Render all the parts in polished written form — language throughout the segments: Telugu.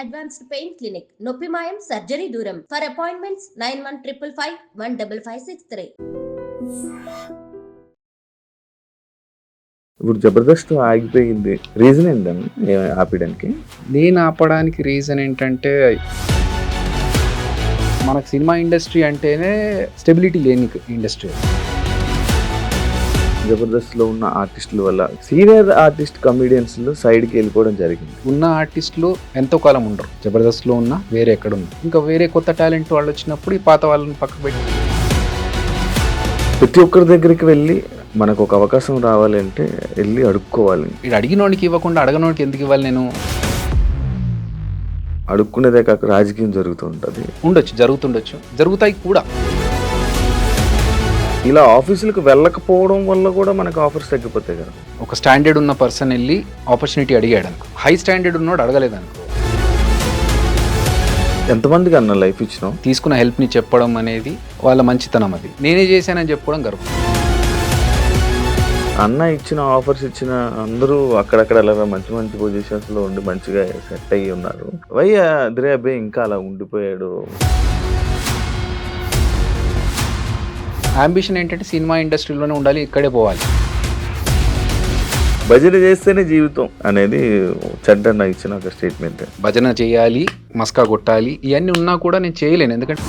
Advanced pain clinic. నొప్పి మాయం, సర్జరీ దూరం. For appointments 9155515563. ఇప్పుడు జబర్దస్త్ ఆగిపోయింది, రీజన్ ఏంటండి ఆపడానికి? నేను ఆపడానికి రీజన్ ఏంటంటే, మనకు సినిమా ఇండస్ట్రీ అంటేనే స్టెబిలిటీ లేని ఇండస్ట్రీ. జబర్దస్త్లో ఉన్న ఆర్టిస్టుల వల్ల సీనియర్ ఆర్టిస్ట్ కమెడియన్స్లో సైడ్కి వెళ్ళిపోవడం జరిగింది. ఉన్న ఆర్టిస్టులు ఎంతో కాలం ఉండరు, జబర్దస్త్లో ఉన్న వేరే ఎక్కడ ఉంది. ఇంకా వేరే కొత్త టాలెంట్ వాళ్ళు వచ్చినప్పుడు ఈ పాత వాళ్ళని పక్కకు పెట్టి ప్రతి ఒక్కరి దగ్గరికి వెళ్ళి మనకు ఒక అవకాశం రావాలంటే వెళ్ళి అడుక్కోవాలి. ఇది అడిగినోడికి ఇవ్వకుండా అడగనోడికి ఎందుకు ఇవ్వాలి? నేను అడుక్కునేదే కాక రాజకీయం జరుగుతూ ఉంటుంది. జరుగుతుండొచ్చు, జరుగుతాయి కూడా. ఇలా ఆఫీసులకు వెళ్ళకపోవడం వల్ల కూడా మనకు ఆఫర్స్ తగ్గిపోతాయి కదా. ఒక స్టాండర్డ్ ఉన్న పర్సన్ వెళ్ళి ఆపర్చునిటీ అడిగాడు అనుకో, హై స్టాండర్డ్ ఉన్నోడు అడగలేదనుకో. ఎంతమందికి అన్న లైఫ్ ఇచ్చినాం? తీసుకున్న హెల్ప్ని చెప్పడం అనేది వాళ్ళ మంచితనం. అది నేనే చేశానని చెప్పుకోవడం గర్వం. అన్న ఇచ్చిన ఆఫర్స్ ఇచ్చిన అందరూ అక్కడక్కడ అలా మంచి మంచి పొజిషన్స్లో ఉండి మంచిగా సెట్ అయ్యి ఉన్నారు. అదిరే అబ్బాయి ఇంకా అలా ఉండిపోయాడు. అంబిషన్ ఏంటంటే సినిమా ఇండస్ట్రీలోనే ఉండాలి, ఇక్కడే పోవాలి. భజన చేస్తేనే జీవితం అనేది చెడ్డన్న ఇచ్చిన ఒక స్టేట్మెంట్. భజన చేయాలి, మస్కా కొట్టాలి, ఇవన్నీ ఉన్నా కూడా నేను చేయలేను. ఎందుకంటే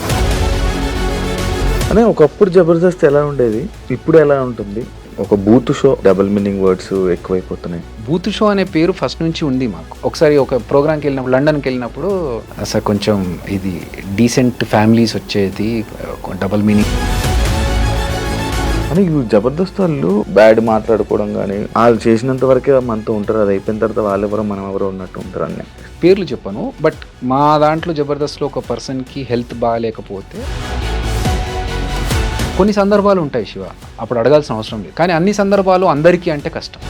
అనే ఒకప్పుడు జబర్దస్త్ ఎలా ఉండేది, ఇప్పుడు ఎలా ఉంటుంది? ఒక బూత్ షో, డబుల్ మీనింగ్ వర్డ్స్ ఎక్కువైపోతున్నాయి. బూత్ షో అనే పేరు ఫస్ట్ నుంచి ఉంది మాకు. ఒకసారి ఒక ప్రోగ్రామ్కి వెళ్ళినప్పుడు, లండన్కి వెళ్ళినప్పుడు అసలు కొంచెం ఇది డీసెంట్ ఫ్యామిలీస్ వచ్చేది, డబుల్ మీనింగ్ అని. జబర్దస్త్ వాళ్ళు బ్యాడ్ మాట్లాడుకోవడం కానీ, వాళ్ళు చేసినంత వరకే మనతో ఉంటారు, అది అయిపోయిన తర్వాత వాళ్ళెవరో మనం ఎవరో ఉన్నట్టు ఉంటారు. అన్నీ పేర్లు చెప్పను, బట్ మా దాంట్లో జబర్దస్త్లో ఒక పర్సన్కి హెల్త్ బాగాలేకపోతే కొన్ని సందర్భాలు ఉంటాయి శివ, అప్పుడు అడగాల్సిన అవసరం లేదు. కానీ అన్ని సందర్భాలు అందరికీ అంటే కష్టం.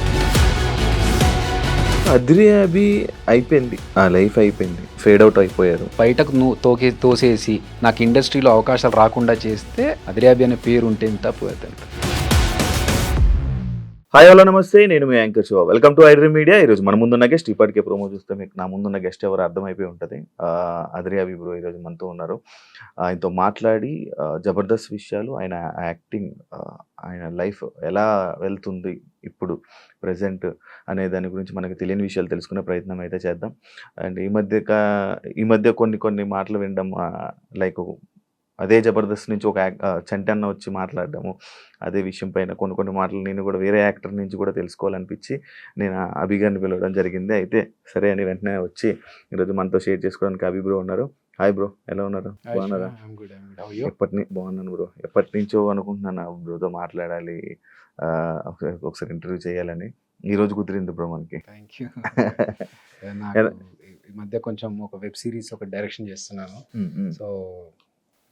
అదిరే అభి అయిపోయింది, ఆ లైఫ్ అయిపోయింది, ఫేడ్ అవుట్ అయిపోయారు. బయటకు నువ్వు తోసేసి నాకు ఇండస్ట్రీలో అవకాశాలు రాకుండా చేస్తే అదిరే అభి అనే పేరు ఉంటే ఎంత పోతే. హాయ్ హలో నమస్తే, నేను మీ anchor Shiva. Welcome to iDream media. ఈరోజు మన ముందున్న గెస్ట్, ఇప్పటికే ప్రోమో చూస్తే మీకు నా ముందున్న గెస్ట్ ఎవరు అర్థమైపోయి ఉంటుంది. అదిరే అభి బ్రో ఈరోజు మనతో ఉన్నారు. ఆయనతో మాట్లాడి జబర్దస్త్ విషయాలు, ఆయన యాక్టింగ్, ఆయన లైఫ్ ఎలా వెళ్తుంది ఇప్పుడు ప్రజెంట్ అనే దాని గురించి మనకు తెలియని విషయాలు తెలుసుకునే ప్రయత్నం అయితే చేద్దాం. అండ్ ఈ మధ్య కొన్ని మాటలు వినడం, లైక్ అదే జబర్దస్త్ నుంచి ఒక చంటన్న వచ్చి మాట్లాడడము, అదే విషయం పైన కొన్ని మాటలు నేను కూడా వేరే యాక్టర్ నుంచి కూడా తెలుసుకోవాలనిపించి నేను అభిగారిని పిలవడం జరిగింది. అయితే సరే అని వెంటనే వచ్చి ఈరోజు మనతో షేర్ చేసుకోవడానికి అభి బ్రో ఉన్నారు. హాయ్ బ్రో, ఎలా ఉన్నారు? బాగున్నారా? బాగున్నాను బ్రో. ఎప్పటి నుంచో అనుకుంటున్నాను బ్రోతో మాట్లాడాలి, ఒకసారి ఇంటర్వ్యూ చేయాలని. ఈరోజు కుదిరింది బ్రో మనకి. ఈ మధ్య కొంచెం ఒక వెబ్ సిరీస్ ఒక డైరెక్షన్ చేస్తున్నాను. సో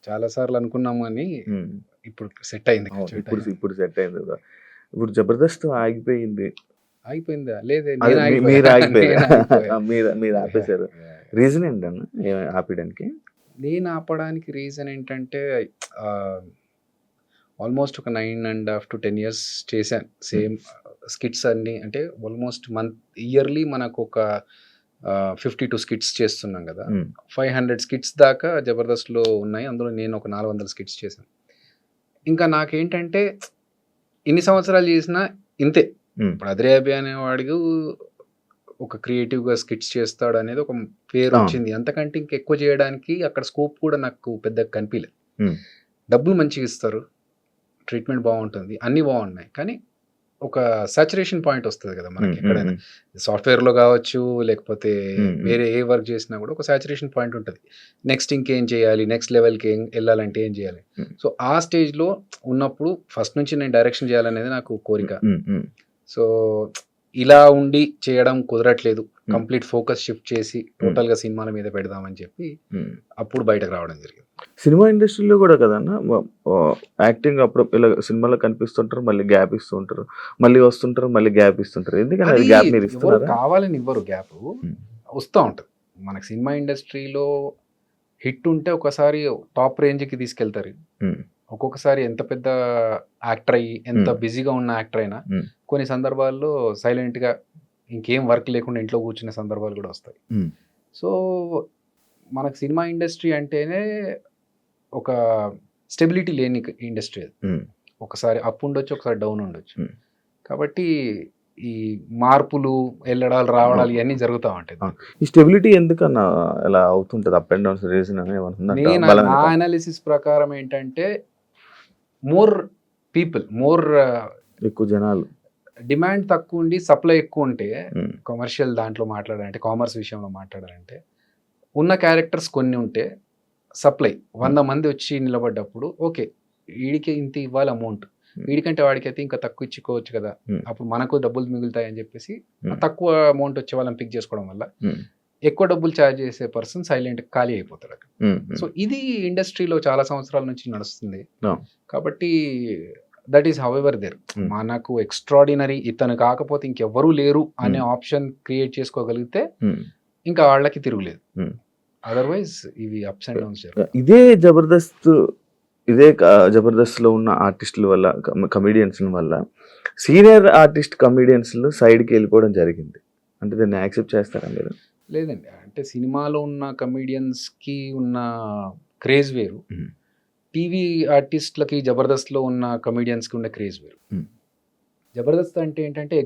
చాలా సార్లు అనుకున్నాము అని ఇప్పుడు సెట్ అయింది. ఇప్పుడు సెట్ అయింది. ఇప్పుడు జబర్దస్త్ ఆగిపోయిందా? లేదే, మీరు ఆగిపోయారు. మీరు ఆపేశారు. రీజన్ ఏంటన్నా ఆపడానికి? నేను ఆపడానికి రీజన్ ఏంటంటే, ఆల్మోస్ట్ ఒక 9.5 to 10 years చేశాను సేమ్ స్కిట్స్ అన్ని. అంటే ఆల్మోస్ట్ ఇయర్లీ మనకు ఒక 52 స్కిట్స్ చేస్తున్నాం కదా. 500 స్కిట్స్ దాకా జబర్దస్త్లో ఉన్నాయి. అందులో నేను ఒక 400 స్కిట్స్ చేశాను. ఇంకా నాకేంటంటే ఇన్ని సంవత్సరాలు చేసినా ఇంతే. ఇప్పుడు అదిరే అభి అనేవాడికి ఒక క్రియేటివ్గా స్కిట్స్ చేస్తాడు అనేది ఒక పేరు వచ్చింది. అంతకంటే ఇంకెక్కువ చేయడానికి అక్కడ స్కోప్ కూడా నాకు పెద్దగా కనిపించలేదు. డబ్బులు మంచిగా ఇస్తారు, ట్రీట్మెంట్ బాగుంటుంది, అన్నీ బాగున్నాయి. కానీ ఒక సాచురేషన్ పాయింట్ వస్తుంది కదా మనకి. ఎక్కడైనా సాఫ్ట్వేర్లో కావచ్చు, లేకపోతే వేరే ఏ వర్క్ చేసినా కూడా ఒక సాచురేషన్ పాయింట్ ఉంటుంది. నెక్స్ట్ ఇంకేం చేయాలి, నెక్స్ట్ లెవెల్కి వెళ్ళాలంటే ఏం చేయాలి. సో ఆ స్టేజ్లో ఉన్నప్పుడు ఫస్ట్ నుంచి నేను డైరెక్షన్ చేయాలనేది నాకు కోరిక. సో ఇలా ఉండి చేయడం కుదరట్లేదు. కంప్లీట్ ఫోకస్ షిఫ్ట్ చేసి టోటల్గా సినిమాల మీద పెడదామని చెప్పి అప్పుడు బయటకు రావడం జరిగింది. సినిమా ఇండస్ట్రీలో కూడా కదన్నా, యాక్టింగ్ అప్పుడు ఇలా సినిమాలో కనిపిస్తుంటారు, మళ్ళీ గ్యాప్ ఇస్తూ ఉంటారు, మళ్ళీ వస్తుంటారు, మళ్ళీ గ్యాప్ ఇస్తుంటారు. ఎందుకంటే గ్యాప్ మీరు ఇస్తున్నారు, కావాలని ఇవ్వరు. గ్యాప్ వస్తూ ఉంటుంది. మనకు సినిమా ఇండస్ట్రీలో హిట్ ఉంటే ఒకసారి టాప్ రేంజ్కి తీసుకెళ్తారు. ఒక్కొక్కసారి ఎంత పెద్ద యాక్టర్ అయ్యి, ఎంత బిజీగా ఉన్న యాక్టర్ అయినా కొన్ని సందర్భాల్లో సైలెంట్గా ఇంకేం వర్క్ లేకుండా ఇంట్లో కూర్చునే సందర్భాలు కూడా వస్తాయి. సో మనకు సినిమా ఇండస్ట్రీ అంటేనే ఒక స్టెబిలిటీ లేని ఇండస్ట్రీ అది. ఒకసారి అప్ ఉండొచ్చు, ఒకసారి డౌన్ ఉండొచ్చు. కాబట్టి ఈ మార్పులు, వెళ్ళడాలు, రావడాలు ఇవన్నీ జరుగుతూ ఉంటాయి. ఈ స్టెబిలిటీ ఎందుకన్నా ఎలా అవుతుంటది? అప్ అండ్ డౌన్స్ రీజన్ అని నేను నా అనాలిసిస్ ప్రకారం ఏంటంటే మోర్ పీపుల్, ఎక్కువ జనాలు, డిమాండ్ తక్కువ ఉండి సప్లై ఎక్కువ ఉంటే, కమర్షియల్ దాంట్లో మాట్లాడాలంటే, కామర్స్ విషయంలో మాట్లాడాలంటే, ఉన్న క్యారెక్టర్స్ కొన్ని ఉంటే సప్లై 100 మంది వచ్చి నిలబడ్డప్పుడు ఓకే వీడికి ఇంత ఇవ్వాలి అమౌంట్, వీడికంటే వాడికైతే ఇంకా తక్కువ ఇచ్చుకోవచ్చు కదా, అప్పుడు మనకు డబ్బులు మిగులుతాయి అని చెప్పేసి తక్కువ అమౌంట్ వచ్చే వాళ్ళని పిక్ చేసుకోవడం వల్ల ఎక్కువ డబ్బులు ఛార్జ్ చేసే పర్సన్ సైలెంట్ ఖాళీ అయిపోతారు అక్కడ. సో ఇది ఇండస్ట్రీలో చాలా సంవత్సరాల నుంచి నడుస్తుంది. కాబట్టి దట్ ఈస్ హౌఎవర్ దేర్. మనకు ఎక్స్ట్రాడినరీ ఇతను కాకపోతే ఇంకెవ్వరూ లేరు అనే ఆప్షన్ క్రియేట్ చేసుకోగలిగితే ఇంకా వాళ్ళకి తిరుగులేదు. అదర్వైజ్ ఇవి అప్స్ అండ్ డౌన్స్. ఇదే జబర్దస్త్ లో ఉన్న ఆర్టిస్టుల వల్ల, కమెడియన్స్ వల్ల సీనియర్ ఆర్టిస్ట్ కమెడియన్స్ సైడ్కి వెళ్ళిపోవడం జరిగింది. అంటే దాన్ని యాక్సెప్ట్ చేస్తారా మీరు? లేదండి, అంటే సినిమాలో ఉన్న కమెడియన్స్కి ఉన్న క్రేజ్ వేరు, టీవీ ఆర్టిస్టులకి జబర్దస్త్లో ఉన్న కమెడియన్స్కి ఉన్న క్రేజ్ వేరు. జబర్దస్త్ అంటే ఏంటంటే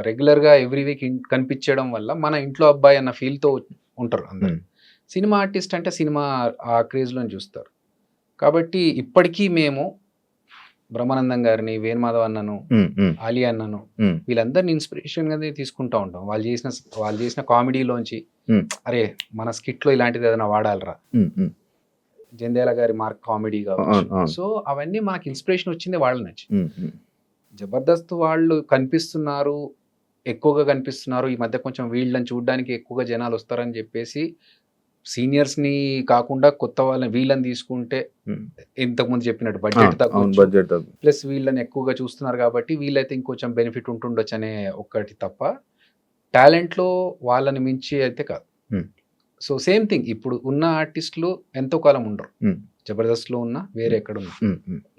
రెగ్యులర్గా ఎవ్రీ వీక్ కనిపించడం వల్ల మన ఇంట్లో అబ్బాయి అన్న ఫీల్తో ఉంటారు అందరు. సినిమా ఆర్టిస్ట్ అంటే సినిమా ఆ క్రేజ్లో చూస్తారు. కాబట్టి ఇప్పటికీ మేము బ్రహ్మానందం గారిని, వేణుమాధవ్ అన్నను, ఆలీ అన్నను, వీళ్ళందరినీ ఇన్స్పిరేషన్గా తీసుకుంటూ ఉంటాం. వాళ్ళు చేసిన కామెడీలోంచి అరే మన స్కిట్లో ఇలాంటిది ఏదైనా వాడాలరా, జంధ్యాల గారి మార్క్ కామెడీ కావచ్చు. సో అవన్నీ మనకి ఇన్స్పిరేషన్ వచ్చింది వాళ్ళ నుంచి. జబర్దస్త్ వాళ్ళు కనిపిస్తున్నారు, ఎక్కువగా కనిపిస్తున్నారు, ఈ మధ్య కొంచెం వీళ్ళని చూడడానికి ఎక్కువగా జనాలు వస్తారని చెప్పేసి సీనియర్స్ని కాకుండా కొత్త వాళ్ళని వీళ్ళని తీసుకుంటే ఇంతకుముందు చెప్పినట్టు బడ్జెట్ తక్కువ, ప్లస్ వీళ్ళని ఎక్కువగా చూస్తున్నారు కాబట్టి వీళ్ళైతే ఇంకొంచెం బెనిఫిట్ ఉంటుండొచ్చు అనే ఒక్కటి తప్ప టాలెంట్లో వాళ్ళని మించి అయితే కాదు. సో సేమ్ థింగ్ ఇప్పుడు ఉన్న ఆర్టిస్టులు ఎంతో కాలం ఉండరు, జబర్దస్త్లో ఉన్న వేరే ఎక్కడ ఉన్నా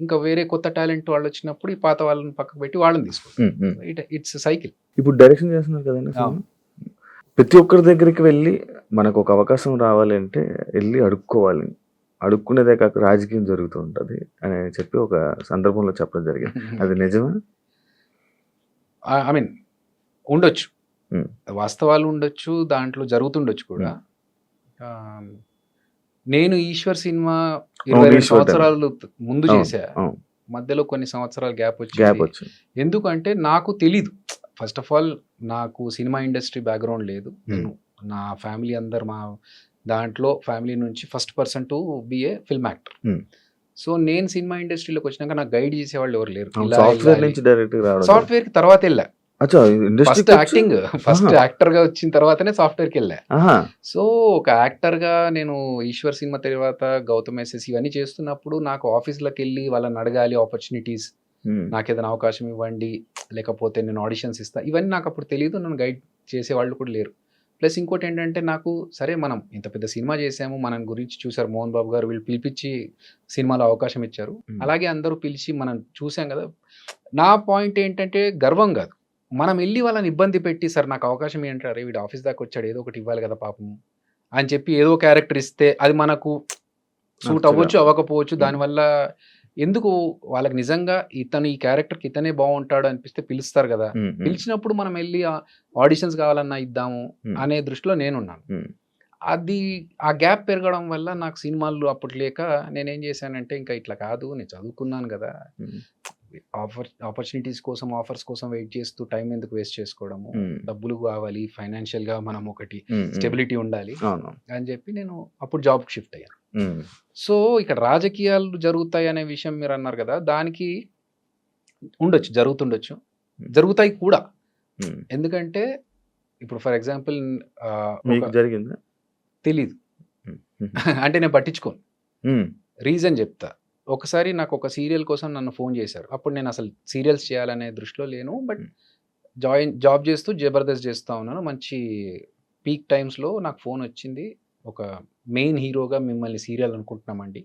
ఇంకా వేరే కొత్త టాలెంట్ వాళ్ళు వచ్చినప్పుడు ఈ పాత వాళ్ళని పక్కకు పెట్టి వాళ్ళని తీసుకుంటారు. It's cycle. ఇప్పుడు డైరెక్షన్ చేస్తున్నారు కదండి, ప్రతి ఒక్కరి దగ్గరికి వెళ్ళి మనకు ఒక అవకాశం రావాలి అంటే వెళ్ళి అడుక్కోవాలి, అడుక్కునేదే కాక రాజకీయం జరుగుతూ ఉంటుంది అని చెప్పి ఒక సందర్భంలో చెప్పడం జరిగింది. అది నిజమా? ఐ మీన్ ఉండొచ్చు, వాస్తవాలు ఉండొచ్చు, దాంట్లో జరుగుతుండొచ్చు కూడా. నేను ఈశ్వర్ సినిమా 22 సంవత్సరాలు ముందు చేశా, మధ్యలో కొన్ని సంవత్సరాలు గ్యాప్ వచ్చింది. ఎందుకంటే నాకు తెలీదు, ఫస్ట్ ఆఫ్ ఆల్ నాకు సినిమా ఇండస్ట్రీ బ్యాక్గ్రౌండ్ లేదు. నేను నా ఫ్యామిలీ అందరు మా దాంట్లో ఫ్యామిలీ నుంచి first person to be a film actor. So నేను సినిమా ఇండస్ట్రీలోకి వచ్చినాక నాకు గైడ్ చేసేవాళ్ళు ఎవరు లేరు. సాఫ్ట్వేర్కి తర్వాత వెళ్ళా, ఫస్ట్ యాక్టింగ్, ఫస్ట్ యాక్టర్ గా వచ్చిన తర్వాతనే సాఫ్ట్వేర్కి వెళ్ళా. సో ఒక యాక్టర్ గా నేను ఈశ్వర్ సినిమా తర్వాత గౌతమ్ ఎస్ఎస్ ఇవన్నీ చేస్తున్నప్పుడు నాకు ఆఫీస్లోకి వెళ్ళి వాళ్ళని అడగాలి ఆపర్చునిటీస్, నాకు ఏదైనా అవకాశం ఇవ్వండి, లేకపోతే నేను ఆడిషన్స్ ఇస్తా, ఇవన్నీ నాకు అప్పుడు తెలియదు, నన్ను గైడ్ చేసే వాళ్ళు కూడా లేరు. ప్లస్ ఇంకోటి ఏంటంటే నాకు సరే మనం ఇంత పెద్ద సినిమా చేసాము, మన గురించి చూసారు మోహన్ బాబు గారు, వీళ్ళు పిలిపించి సినిమాలో అవకాశం ఇచ్చారు, అలాగే అందరూ పిలిచి మనం చూసాం కదా. నా పాయింట్ ఏంటంటే గర్వం కాదు, మనం వెళ్ళి వాళ్ళని ఇబ్బంది పెట్టి సార్ నాకు అవకాశం ఏంటంటే అరే వీడు ఆఫీస్ దాకా వచ్చాడు ఏదో ఒకటి ఇవ్వాలి కదా పాపం అని చెప్పి ఏదో క్యారెక్టర్ ఇస్తే అది మనకు సూట్ అవ్వచ్చు అవ్వకపోవచ్చు, దానివల్ల ఎందుకు వాళ్ళకి నిజంగా ఇతను ఈ క్యారెక్టర్కి ఇతనే బాగుంటాడు అనిపిస్తే పిలుస్తారు కదా, పిలిచినప్పుడు మనం వెళ్ళి ఆడిషన్స్ కావాలన్నా ఇద్దాము అనే దృష్టిలో నేనున్నాను. అది ఆ గ్యాప్ పెరగడం వల్ల నాకు సినిమాలు అప్పుడు లేక నేనేం చేశానంటే ఇంకా ఇట్లా కాదు, నేను చదువుకున్నాను కదా, ఆపర్చునిటీస్ కోసం ఆఫర్స్ కోసం వెయిట్ చేస్తూ టైం ఎందుకు వేస్ట్ చేసుకోవడము, డబ్బులు కావాలి, ఫైనాన్షియల్ గా మనం ఒకటి స్టెబిలిటీ ఉండాలి అని చెప్పి నేను అప్పుడు జాబ్కి షిఫ్ట్ అయ్యాను. సో ఇక్కడ రాజకీయాలు జరుగుతాయి అనే విషయం మీరు అన్నారు కదా, దానికి ఉండొచ్చు, జరుగుతుండొచ్చు, జరుగుతాయి కూడా. ఎందుకంటే ఇప్పుడు ఫర్ ఎగ్జాంపుల్ జరిగిందా తెలీదు అంటే నేను పట్టించుకోను, రీజన్ చెప్తా. ఒకసారి నాకు ఒక సీరియల్ కోసం నన్ను ఫోన్ చేశారు, అప్పుడు నేను అసలు సీరియల్స్ చేయాలనే దృష్టిలో లేను, బట్ జాబ్ చేస్తూ జబర్దస్త్ చేస్తూ ఉన్నాను. మంచి పీక్ టైమ్స్లో నాకు ఫోన్ వచ్చింది, ఒక మెయిన్ హీరోగా మిమ్మల్ని సీరియల్ అనుకుంటున్నామండి,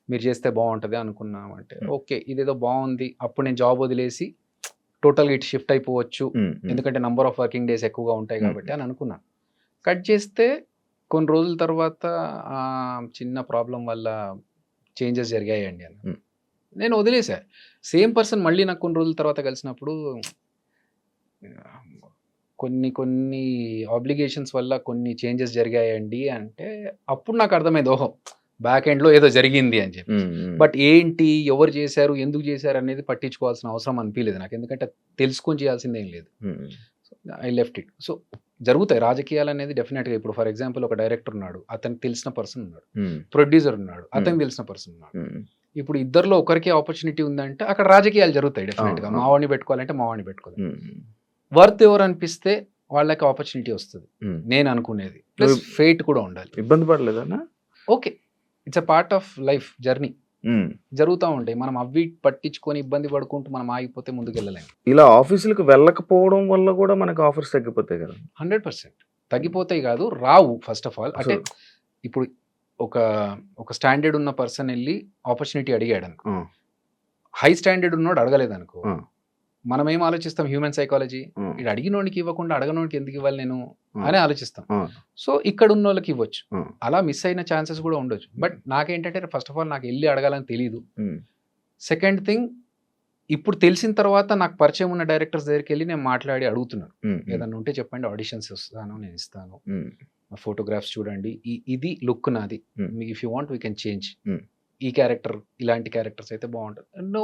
మీరు చేస్తే బాగుంటుంది అనుకున్నామంటే ఓకే ఇదేదో బాగుంది. అప్పుడు నేను జాబ్ వదిలేసి టోటల్గా ఇటు షిఫ్ట్ అయిపోవచ్చు, ఎందుకంటే నంబర్ ఆఫ్ వర్కింగ్ డేస్ ఎక్కువగా ఉంటాయి కాబట్టి అని అనుకున్నాను. కట్ చేస్తే కొన్ని రోజుల తర్వాత చిన్న ప్రాబ్లం వల్ల చేంజెస్ జరిగాయండి అని Hmm. నేను వదిలేసా. సేమ్ పర్సన్ మళ్ళీ నాకు కొన్ని రోజుల తర్వాత కలిసినప్పుడు కొన్ని ఆబ్లిగేషన్స్ వల్ల కొన్ని చేంజెస్ జరిగాయండి అంటే అప్పుడు నాకు అర్థమైంది, ఓహో బ్యాక్ ఎండ్లో ఏదో జరిగింది అని చెప్పి. బట్ ఏంటి, ఎవరు చేశారు, ఎందుకు చేశారు అనేది పట్టించుకోవాల్సిన అవసరం అనిపించలేదు నాకు, ఎందుకంటే తెలుసుకొని చేయాల్సింది ఏం లేదు. I left it. సో జరుగుతాయి రాజకీయాలు అనేది డెఫినెట్గా. ఇప్పుడు ఫర్ ఎగ్జాంపుల్ ఒక డైరెక్టర్ ఉన్నాడు, అతనికి తెలిసిన పర్సన్ ఉన్నాడు, ప్రొడ్యూసర్ ఉన్నాడు, అతనికి తెలిసిన పర్సన్ ఉన్నాడు. ఇప్పుడు ఇద్దరిలో ఒకరికి ఆపర్చునిటీ ఉందంటే అక్కడ రాజకీయాలు జరుగుతాయి డెఫినెట్గా. మావాడిని పెట్టుకోవాలంటే మావాడిని పెట్టుకోవాలి. వర్త్ ఎవరు అనిపిస్తే వాళ్ళకి ఆపర్చునిటీ వస్తుంది నేను అనుకునేది. ప్లస్ ఫేట్ కూడా ఉండాలి. ఇబ్బంది పడలేదన్నా? Okay, it's a part of life journey. జరుగుతూ ఉంటాయి. మనం అవి పట్టించుకొని ఇబ్బంది పడుకుంటూ మనం ఆగిపోతే ముందుకు వెళ్ళలేము. ఇలా ఆఫీసులకు వెళ్ళకపోవడం వల్ల కూడా మనకు ఆఫర్స్ తగ్గిపోతాయి కదా? 100% తగ్గిపోతాయి కాదు, రావు. ఫస్ట్ ఆఫ్ ఆల్ అంటే ఇప్పుడు ఒక స్టాండర్డ్ ఉన్న పర్సన్ వెళ్ళి ఆపర్చునిటీ అడిగాడు అనుకో, హై స్టాండర్డ్ ఉన్నోడు అడగలేదు అనుకో, మనం ఏం ఆలోచిస్తాం, హ్యూమన్ సైకాలజీ, ఇది అడిగినోడికి ఇవ్వకుండా అడగనోడికి ఎందుకు ఇవ్వాలి నేను అని ఆలోచిస్తాం. సో ఇక్కడ ఉన్న వాళ్ళకి ఇవ్వచ్చు, అలా మిస్ అయిన ఛాన్సెస్ కూడా ఉండొచ్చు. బట్ నాకేంటంటే ఫస్ట్ ఆఫ్ ఆల్ నాకు వెళ్ళి అడగాలని తెలియదు. సెకండ్ థింగ్, ఇప్పుడు తెలిసిన తర్వాత నాకు పరిచయం ఉన్న డైరెక్టర్స్ దగ్గరికి వెళ్ళి నేను మాట్లాడి అడుగుతున్నాను, ఏదన్నా ఉంటే చెప్పండి, ఆడిషన్స్ వస్తాను, నేను ఇస్తాను, ఫోటోగ్రాఫ్స్ చూడండి, ఇది లుక్ నాది, if you want we can change, ఈ క్యారెక్టర్, ఇలాంటి క్యారెక్టర్స్ అయితే బాగుంటుంది. నో,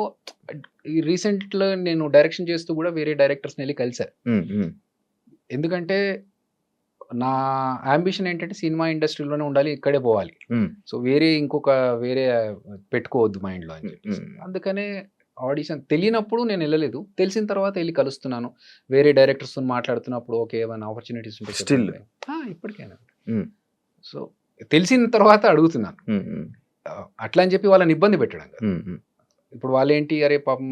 రీసెంట్లో నేను డైరెక్షన్ చేస్తూ కూడా వేరే డైరెక్టర్స్ని వెళ్ళి కలిసారు. ఎందుకంటే నా అంబిషన్ ఏంటంటే సినిమా ఇండస్ట్రీలోనే ఉండాలి, ఇక్కడే పోవాలి. సో వేరే పెట్టుకోవద్దు మైండ్లో అని చెప్పేసి. అందుకనే ఆడిషన్ తెలియనప్పుడు నేను వెళ్ళలేదు, తెలిసిన తర్వాత వెళ్ళి కలుస్తున్నాను. వేరే డైరెక్టర్స్తో మాట్లాడుతున్నప్పుడు ఓకే ఏమైనా ఆపర్చునిటీస్ ఉంటే ఇప్పటికైనా. సో తెలిసిన తర్వాత అడుగుతున్నాను, అట్లా అని చెప్పి వాళ్ళని ఇబ్బంది పెట్టడం కదా. ఇప్పుడు వాళ్ళు ఏంటి, అరే పాపం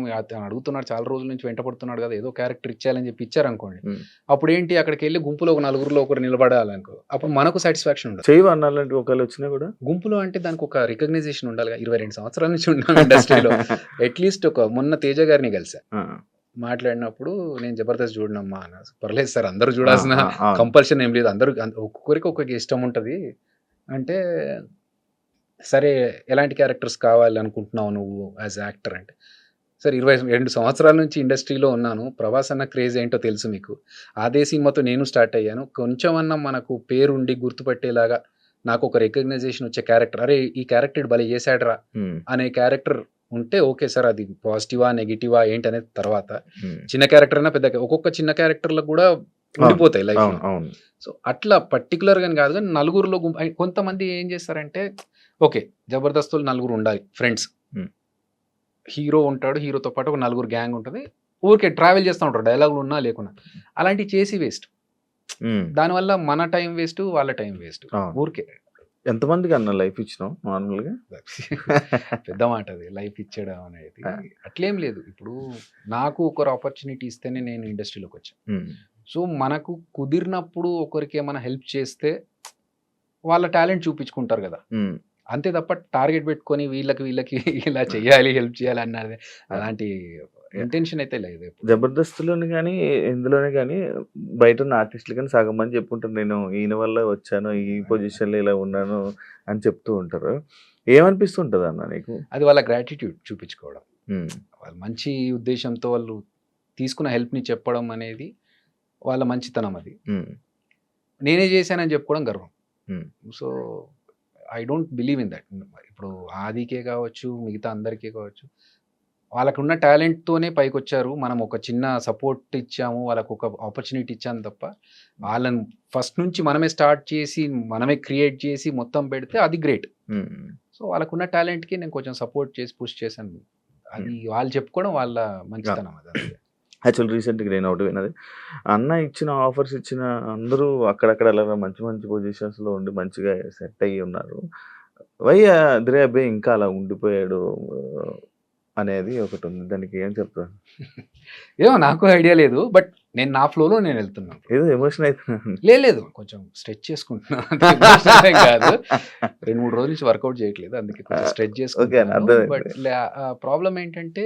అడుగుతున్నాడు, చాలా రోజుల నుంచి వెంట పడుతున్నాడు కదా, ఏదో క్యారెక్టర్ ఇచ్చేయాలని చెప్పి ఇచ్చారనుకోండి, అప్పుడు ఏంటి అక్కడికి వెళ్ళి గుంపులో ఒక నలుగురిలో ఒకరు నిలబడాలనుకో, అప్పుడు మనకు సాటిస్ఫాక్షన్ ఉండదు. చేయవన్నాలంటే ఒకళ్ళు వచ్చినా కూడా గుంపులో అంటే దానికి ఒక రికగ్నైజేషన్ ఉండాలి. 22 సంవత్సరాల నుంచి ఉన్నాను ఇండస్ట్రీలో. అట్లీస్ట్ మొన్న తేజ గారిని కలిసా, మాట్లాడినప్పుడు నేను జబర్దస్త్ చూడనమ్మా అన్న. పర్లేదు సార్, అందరూ చూడాల్సిన కంపల్షన్ ఏం లేదు, అందరూ ఒక్కొక్కరికి ఒక్కొక్క ఇష్టం ఉంటుంది అంటే, సరే ఎలాంటి క్యారెక్టర్స్ కావాలనుకుంటున్నావు నువ్వు యాజ్ యాక్టర్ అంటే, సరే 22 సంవత్సరాల నుంచి ఇండస్ట్రీలో ఉన్నాను, ప్రభాస్ అన్న క్రేజ్ ఏంటో తెలుసు మీకు, అదే సినిమాతో నేను స్టార్ట్ అయ్యాను, కొంచెం అన్నా మనకు పేరుండి గుర్తుపట్టేలాగా నాకు ఒక రికగ్నైజేషన్ వచ్చే క్యారెక్టర్, అరే ఈ క్యారెక్టర్ భలే చేశాడరా అనే క్యారెక్టర్ ఉంటే ఓకే సార్, అది పాజిటివా నెగిటివా ఏంటి అనేది తర్వాత. చిన్న క్యారెక్టర్ అయినా పెద్ద, ఒక్కొక్క చిన్న క్యారెక్టర్లకు కూడా ఉండిపోతాయి లైఫ్. సో అట్లా పర్టికులర్ గా కాదు, కానీ నలుగురులో కొంతమంది ఏం చేస్తారంటే, ఓకే జబర్దస్తులు నలుగురు ఉండాలి ఫ్రెండ్స్, హీరో ఉంటాడు, హీరోతో పాటు ఒక నలుగురు గ్యాంగ్ ఉంటుంది, ఊరికే ట్రావెల్ చేస్తూ ఉంటారు, డైలాగులు ఉన్నా లేకున్నా, అలాంటివి చేసి వేస్ట్. దానివల్ల మన టైం వేస్ట్, వాళ్ళ టైం వేస్ట్. ఊరికే ఎంతమందికి అన్న లైఫ్ ఇచ్చినావు నార్మల్గా? పెద్ద మాట అది, లైఫ్ ఇచ్చడం అనేది. అట్లేం లేదు, ఇప్పుడు నాకు ఒకరు ఆపర్చునిటీ ఇస్తేనే నేను ఇండస్ట్రీలోకి వచ్చాను. సో మనకు కుదిరినప్పుడు ఒకరికి ఏమైనా హెల్ప్ చేస్తే వాళ్ళ టాలెంట్ చూపించుకుంటారు కదా, అంతే తప్ప టార్గెట్ పెట్టుకొని వీళ్ళకి ఇలా చేయాలి, హెల్ప్ చేయాలి అన్నది అలాంటి ఇంటెన్షన్ అయితే లేదు. జబర్దస్త్లోని కానీ ఇందులోనే కానీ బయట ఉన్న ఆర్టిస్టులు కానీ సగం మంది చెప్పుకుంటారు, నేను ఈయన వల్ల వచ్చాను, ఈ పొజిషన్లో ఇలా ఉన్నాను అని చెప్తూ ఉంటారు. ఏమనిపిస్తుంటుంది అన్న నీకు? అది వాళ్ళ గ్రాటిట్యూడ్ చూపించుకోవడం, వాళ్ళ మంచి ఉద్దేశంతో వాళ్ళు తీసుకున్న హెల్ప్ని చెప్పడం అనేది వాళ్ళ మంచితనం. అది నేనే చేశానని చెప్పుకోవడం గర్వం. So I don't believe in that. ఇప్పుడు ఆదికే కావచ్చు, మిగతా అందరికీ కావచ్చు, వాళ్ళకున్న టాలెంట్తోనే పైకి వచ్చారు. మనం ఒక చిన్న సపోర్ట్ ఇచ్చాము, వాళ్ళకు ఒక ఆపర్చునిటీ ఇచ్చాము తప్ప, వాళ్ళని ఫస్ట్ నుంచి మనమే స్టార్ట్ చేసి మనమే క్రియేట్ చేసి మొత్తం పెడితే అది గ్రేట్. సో వాళ్ళకున్న టాలెంట్కి నేను కొంచెం సపోర్ట్ చేసి పుష్ చేశాను, అది వాళ్ళు చెప్పుకోవడం వాళ్ళ మంచితనం. అది యాక్చువల్ రీసెంట్గా నేను ఒకటి విన్నది, అన్న ఇచ్చిన ఆఫర్స్ ఇచ్చిన అందరూ అక్కడక్కడ అలా మంచి మంచి పొజిషన్స్లో ఉండి మంచిగా సెట్ అయ్యి ఉన్నారు, వై అదిరే అబ్బాయి ఇంకా అలా ఉండిపోయాడు అనేది ఒకటి ఉంది. దానికి ఏం చెప్తాను? ఏమో నాకు ఐడియా లేదు, బట్ నేను నా ఫ్లోలో నేను వెళ్తున్నాను. ఏదో ఎమోషన్ అవుతున్నాను. లేదు, కొంచెం స్ట్రెచ్ చేసుకుంటున్నాను కాదు, 2-3 రోజుల నుంచి వర్కౌట్ చేయట్లేదు, అందుకే కొంచెం స్ట్రెచ్ చేసుకుంటున్నాను. బట్ ప్రాబ్లం ఏంటంటే,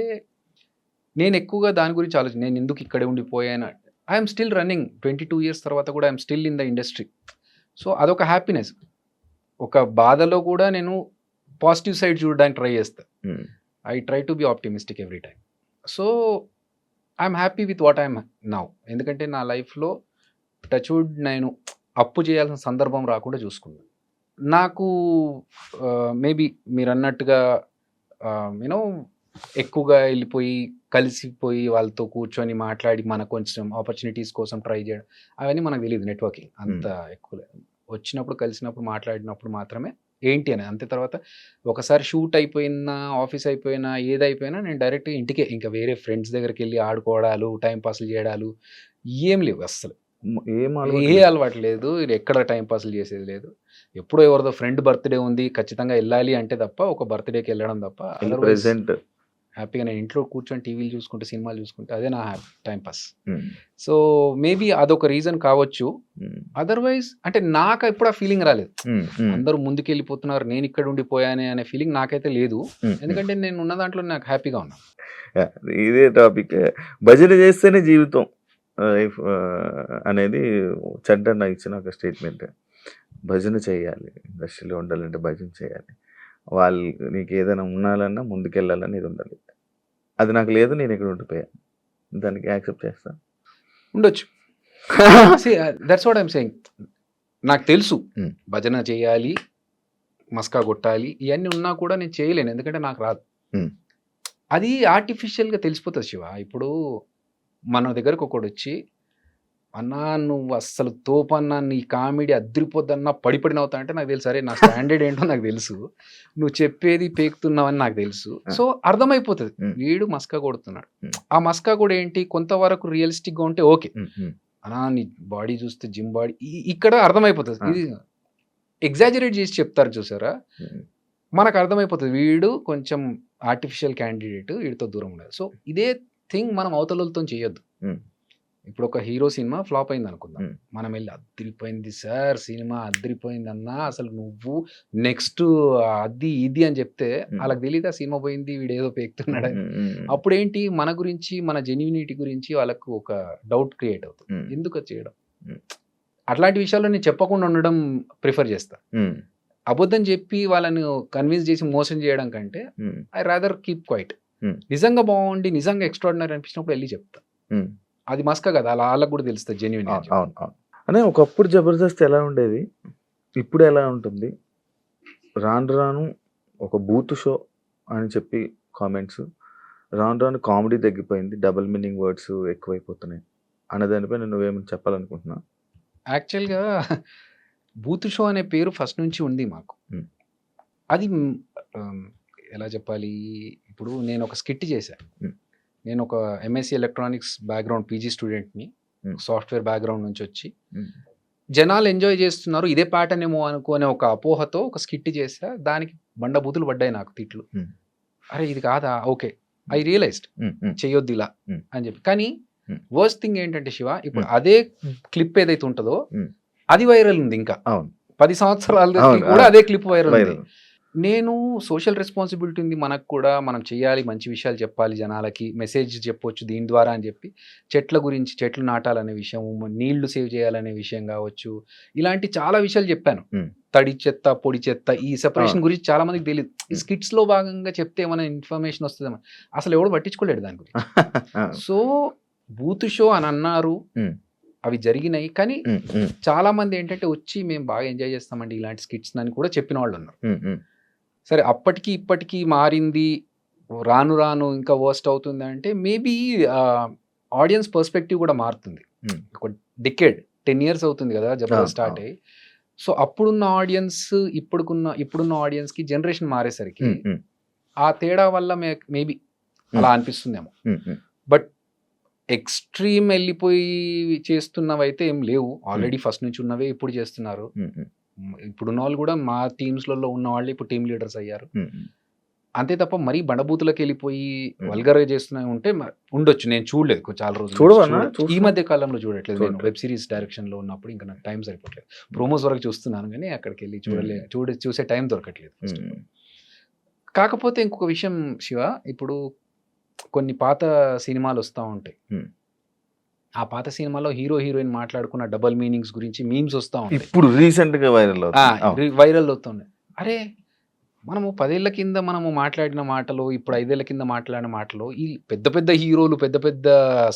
నేను ఎక్కువగా దాని గురించి ఆలోచన, నేను ఎందుకు ఇక్కడే ఉండిపోయాను. ఐఎమ్ స్టిల్ రన్నింగ్ 22 years తర్వాత కూడా I'm still in the industry. So అదొక హ్యాపీనెస్. ఒక బాధలో కూడా నేను పాజిటివ్ సైడ్ చూడడానికి ట్రై చేస్తా. I try to be optimistic every time. So I'm happy with what I'm now. ఎందుకంటే నా లైఫ్లో టచ్వుడ్ నేను అప్పు చేయాల్సిన సందర్భం రాకుండా చూసుకున్నాను. నాకు మేబీ మీరు అన్నట్టుగా యూనో ఎక్కువగా వెళ్ళిపోయి కలిసిపోయి వాళ్ళతో కూర్చొని మాట్లాడి మనకు కొంచెం ఆపర్చునిటీస్ కోసం ట్రై చేయడం అవన్నీ మనకు తెలియదు. నెట్వర్కింగ్ అంత ఎక్కువ వచ్చినప్పుడు కలిసినప్పుడు మాట్లాడినప్పుడు మాత్రమే ఏంటి అని. అంతే తర్వాత ఒకసారి షూట్ అయిపోయినా ఆఫీస్ అయిపోయినా ఏదైపోయినా నేను డైరెక్ట్ ఇంటికే, ఇంకా వేరే ఫ్రెండ్స్ దగ్గరికి వెళ్ళి ఆడుకోవడాలు టైం పాస్లు చేయడాలు ఏం లేవు అస్సలు. ఏ అలవాటు లేదు. ఎక్కడ టైం పాస్లు చేసేది లేదు. ఎప్పుడో ఎవరిదో ఫ్రెండ్ బర్త్డే ఉంది ఖచ్చితంగా వెళ్ళాలి అంటే తప్ప, ఒక బర్త్డేకి వెళ్ళడం తప్ప ప్రెసెంట్ హ్యాపీగా నేను ఇంట్లో కూర్చొని టీవీలు చూసుకుంటే సినిమాలు చూసుకుంటే అదే నా టైం పాస్. సో మేబీ అదొక రీజన్ కావచ్చు. అదర్వైజ్ అంటే నాకు ఎప్పుడు ఆ ఫీలింగ్ రాలేదు. అందరూ ముందుకు వెళ్ళిపోతున్నారు నేను ఇక్కడ ఉండిపోయానే అనే ఫీలింగ్ నాకైతే లేదు. ఎందుకంటే నేను ఉన్న దాంట్లో నాకు హ్యాపీగా ఉన్నా. ఇదే టాపిక్. భజన చేస్తేనే జీవితం అనేది చంటన్న ఇచ్చిన ఒక స్టేట్మెంట్. భజన చేయాలి, ఇండస్ట్రీలో ఉండాలంటే భజన చేయాలి. వాళ్ళు నీకు ఏదైనా ఉండాలన్నా ముందుకెళ్ళాలని ఇది ఉండాలి. అది నాకు లేదు, నేను ఇక్కడ ఉండిపోయాను. దానికి యాక్సెప్ట్ చేస్తా ఉండొచ్చు. That's what I'm saying. నాకు తెలుసు భజన చేయాలి, మస్కా కొట్టాలి ఇవన్నీ ఉన్నా కూడా నేను చేయలేను. ఎందుకంటే నాకు రాదు. అది ఆర్టిఫిషియల్గా తెలిసిపోతుంది శివ. ఇప్పుడు మన దగ్గరకు ఒకడు వచ్చి అన్నా నువ్వు అస్సలు తోపన్నా నీ కామెడీ అద్దరిపోద్దన్నా పడిపడి నవ్వుతా అంటే నాకు తెలుసు. అరే నా స్టాండర్డ్ ఏంటో నాకు తెలుసు, నువ్వు చెప్పేది పేకుతున్నావని నాకు తెలుసు. సో అర్థమైపోతుంది వీడు మస్కా కొడుతున్నాడు. ఆ మస్కా కూడా ఏంటి కొంతవరకు రియలిస్టిక్గా ఉంటే ఓకే, అన్నా నీ బాడీ చూస్తే జిమ్ బాడీ ఇక్కడ అర్థమైపోతుంది. ఇది ఎగ్జాజరేట్ చేసి చెప్తారు చూసారా, మనకు అర్థమైపోతుంది వీడు కొంచెం ఆర్టిఫిషియల్ క్యాండిడేట్, వీడితో దూరం ఉండదు. సో ఇదే థింగ్ మనం అవతలతో చేయొద్దు. ఇప్పుడు ఒక హీరో సినిమా ఫ్లాప్ అయింది అనుకుందాం, మనం వెళ్ళి అద్దరిపోయింది సార్ సినిమా అద్దరిపోయింది అన్నా, అసలు నువ్వు నెక్స్ట్ అది ఇది అని చెప్తే వాళ్ళకి తెలియదు ఆ సినిమా పోయింది వీడు ఏదో పేకుతున్నాడు. అప్పుడు ఏంటి మన గురించి మన జెన్యూనిటీ గురించి వాళ్ళకు ఒక డౌట్ క్రియేట్ అవుతుంది. ఎందుకు చేయడం? అట్లాంటి విషయాల్లో నేను చెప్పకుండా ఉండడం ప్రిఫర్ చేస్తా. అబద్ధం చెప్పి వాళ్ళని కన్విన్స్ చేసి మోసం చేయడం కంటే ఐ రాదర్ కీప్ క్వైట్. నిజంగా బాగుండి నిజంగా ఎక్స్ట్రాడినరీ అనిపించినప్పుడు వెళ్ళి చెప్తా. అది మస్కా కదా, అలా వాళ్ళకి కూడా తెలుస్తుంది జెన్యూన్. అనే ఒకప్పుడు జబర్దస్త్ ఎలా ఉండేది, ఇప్పుడు ఎలా ఉంటుంది? రాను రాను ఒక బూత్ షో అని చెప్పి కామెంట్స్, రాను రాను కామెడీ తగ్గిపోయింది, డబుల్ మీనింగ్ వర్డ్స్ ఎక్కువైపోతున్నాయి అనే దానిపై నువ్వేమని చెప్పాలనుకుంటున్నా? యాక్చువల్గా బూత్ షో అనే పేరు ఫస్ట్ నుంచి ఉంది మాకు. అది ఎలా చెప్పాలి, ఇప్పుడు నేను ఒక స్కిట్ చేశాను. నేను ఒక ఎంఎస్సి ఎలక్ట్రానిక్స్ బ్యాక్గ్రౌండ్ పీజీ స్టూడెంట్ని, సాఫ్ట్వేర్ బ్యాక్గ్రౌండ్ నుంచి వచ్చి జనాలు ఎంజాయ్ చేస్తున్నారు ఇదే ప్యాటర్న్ ఏమో అనుకునే ఒక అపోహతో ఒక స్కిట్ చేసా. దానికి బండబూతులు పడ్డాయి నాకు, తిట్లు. అరే ఇది కాదా, ఓకే ఐ రియలైజ్డ్ చెయ్యొద్దు ఇలా అని చెప్పి. కానీ వర్స్ట్ థింగ్ ఏంటంటే శివ, ఇప్పుడు అదే క్లిప్ ఏదైతే ఉంటుందో అది వైరల్ ఉంది. ఇంకా 10 సంవత్సరాల కూడా అదే క్లిప్ వైరల్ ఉంది. నేను సోషల్ రెస్పాన్సిబిలిటీ ఉంది మనకు కూడా, మనం చేయాలి, మంచి విషయాలు చెప్పాలి, జనాలకి మెసేజ్ చెప్పొచ్చు దీని ద్వారా అని చెప్పి చెట్ల గురించి, చెట్లు నాటాలనే విషయం, నీళ్లు సేవ్ చేయాలనే విషయం కావచ్చు, ఇలాంటి చాలా విషయాలు చెప్పాను. తడి చెత్త పొడి చెత్త ఈ సెపరేషన్ గురించి చాలా మందికి తెలియదు. ఈ స్కిట్స్ లో భాగంగా చెప్తే ఏమైనా ఇన్ఫర్మేషన్ వస్తుందేమో, అసలు ఎవడు పట్టించుకోలేడు దాని గురించి. సో బూత్ షో అని అన్నారు, అవి జరిగినాయి. కానీ చాలా మంది ఏంటంటే వచ్చి మేము బాగా ఎంజాయ్ చేస్తామండి ఇలాంటి స్కిట్స్ అని కూడా చెప్పిన వాళ్ళు ఉన్నారు. సరే అప్పటికి ఇప్పటికీ మారింది, రాను రాను ఇంకా వర్స్ట్ అవుతుంది అంటే మేబీ ఆడియన్స్ పర్స్పెక్టివ్ కూడా మారుతుంది. ఒక డికేడ్ 10 years అవుతుంది కదా జబర్దస్త్ స్టార్ట్ అయ్యి. సో అప్పుడున్న ఆడియన్స్ ఇప్పుడున్న ఆడియన్స్ కి జనరేషన్ మారేసరికి ఆ తేడా వల్ల మేబీ అలా అనిపిస్తుందేమో. బట్ ఎక్స్ట్రీమ్ వెళ్ళిపోయి చేస్తున్నవైతే ఏం లేవు, ఆల్రెడీ ఫస్ట్ నుంచి ఉన్నవే ఇప్పుడు చేస్తున్నారు. ఇప్పుడున్న వాళ్ళు కూడా మా టీమ్స్లలో ఉన్న వాళ్ళు ఇప్పుడు టీమ్ లీడర్స్ అయ్యారు. అంతే తప్ప మరీ బండబూతులకు వెళ్ళిపోయి వల్గర్గా చేస్తున్నా ఉంటే ఉండొచ్చు. నేను చూడలేదు చాలా రోజులు, ఈ మధ్య కాలంలో చూడట్లేదు. నేను వెబ్ సిరీస్ డైరెక్షన్ లో ఉన్నప్పుడు ఇంకా నాకు టైం సరిపోవట్లేదు. ప్రోమోస్ వరకు చూస్తున్నాను కానీ అక్కడికి వెళ్ళి చూసే టైం దొరకట్లేదు. కాకపోతే ఇంకొక విషయం శివ, ఇప్పుడు కొన్ని పాత సినిమాలు వస్తూ ఉంటాయి, ఆ పాత సినిమాలో హీరో హీరోయిన్ మాట్లాడుకున్న డబుల్ మీనింగ్స్ గురించి మీమ్స్ వస్తూ ఉంటాయి, ఇప్పుడు రీసెంట్ గా వైరల్ అవుతుంది. వైరల్ అవుతున్నాయి. అరే మనము 10 ఏళ్ల కింద మనము మాట్లాడిన మాటలు, ఇప్పుడు 5 ఏళ్ల కింద మాట్లాడిన మాటలు, ఈ పెద్ద పెద్ద హీరోలు, పెద్ద పెద్ద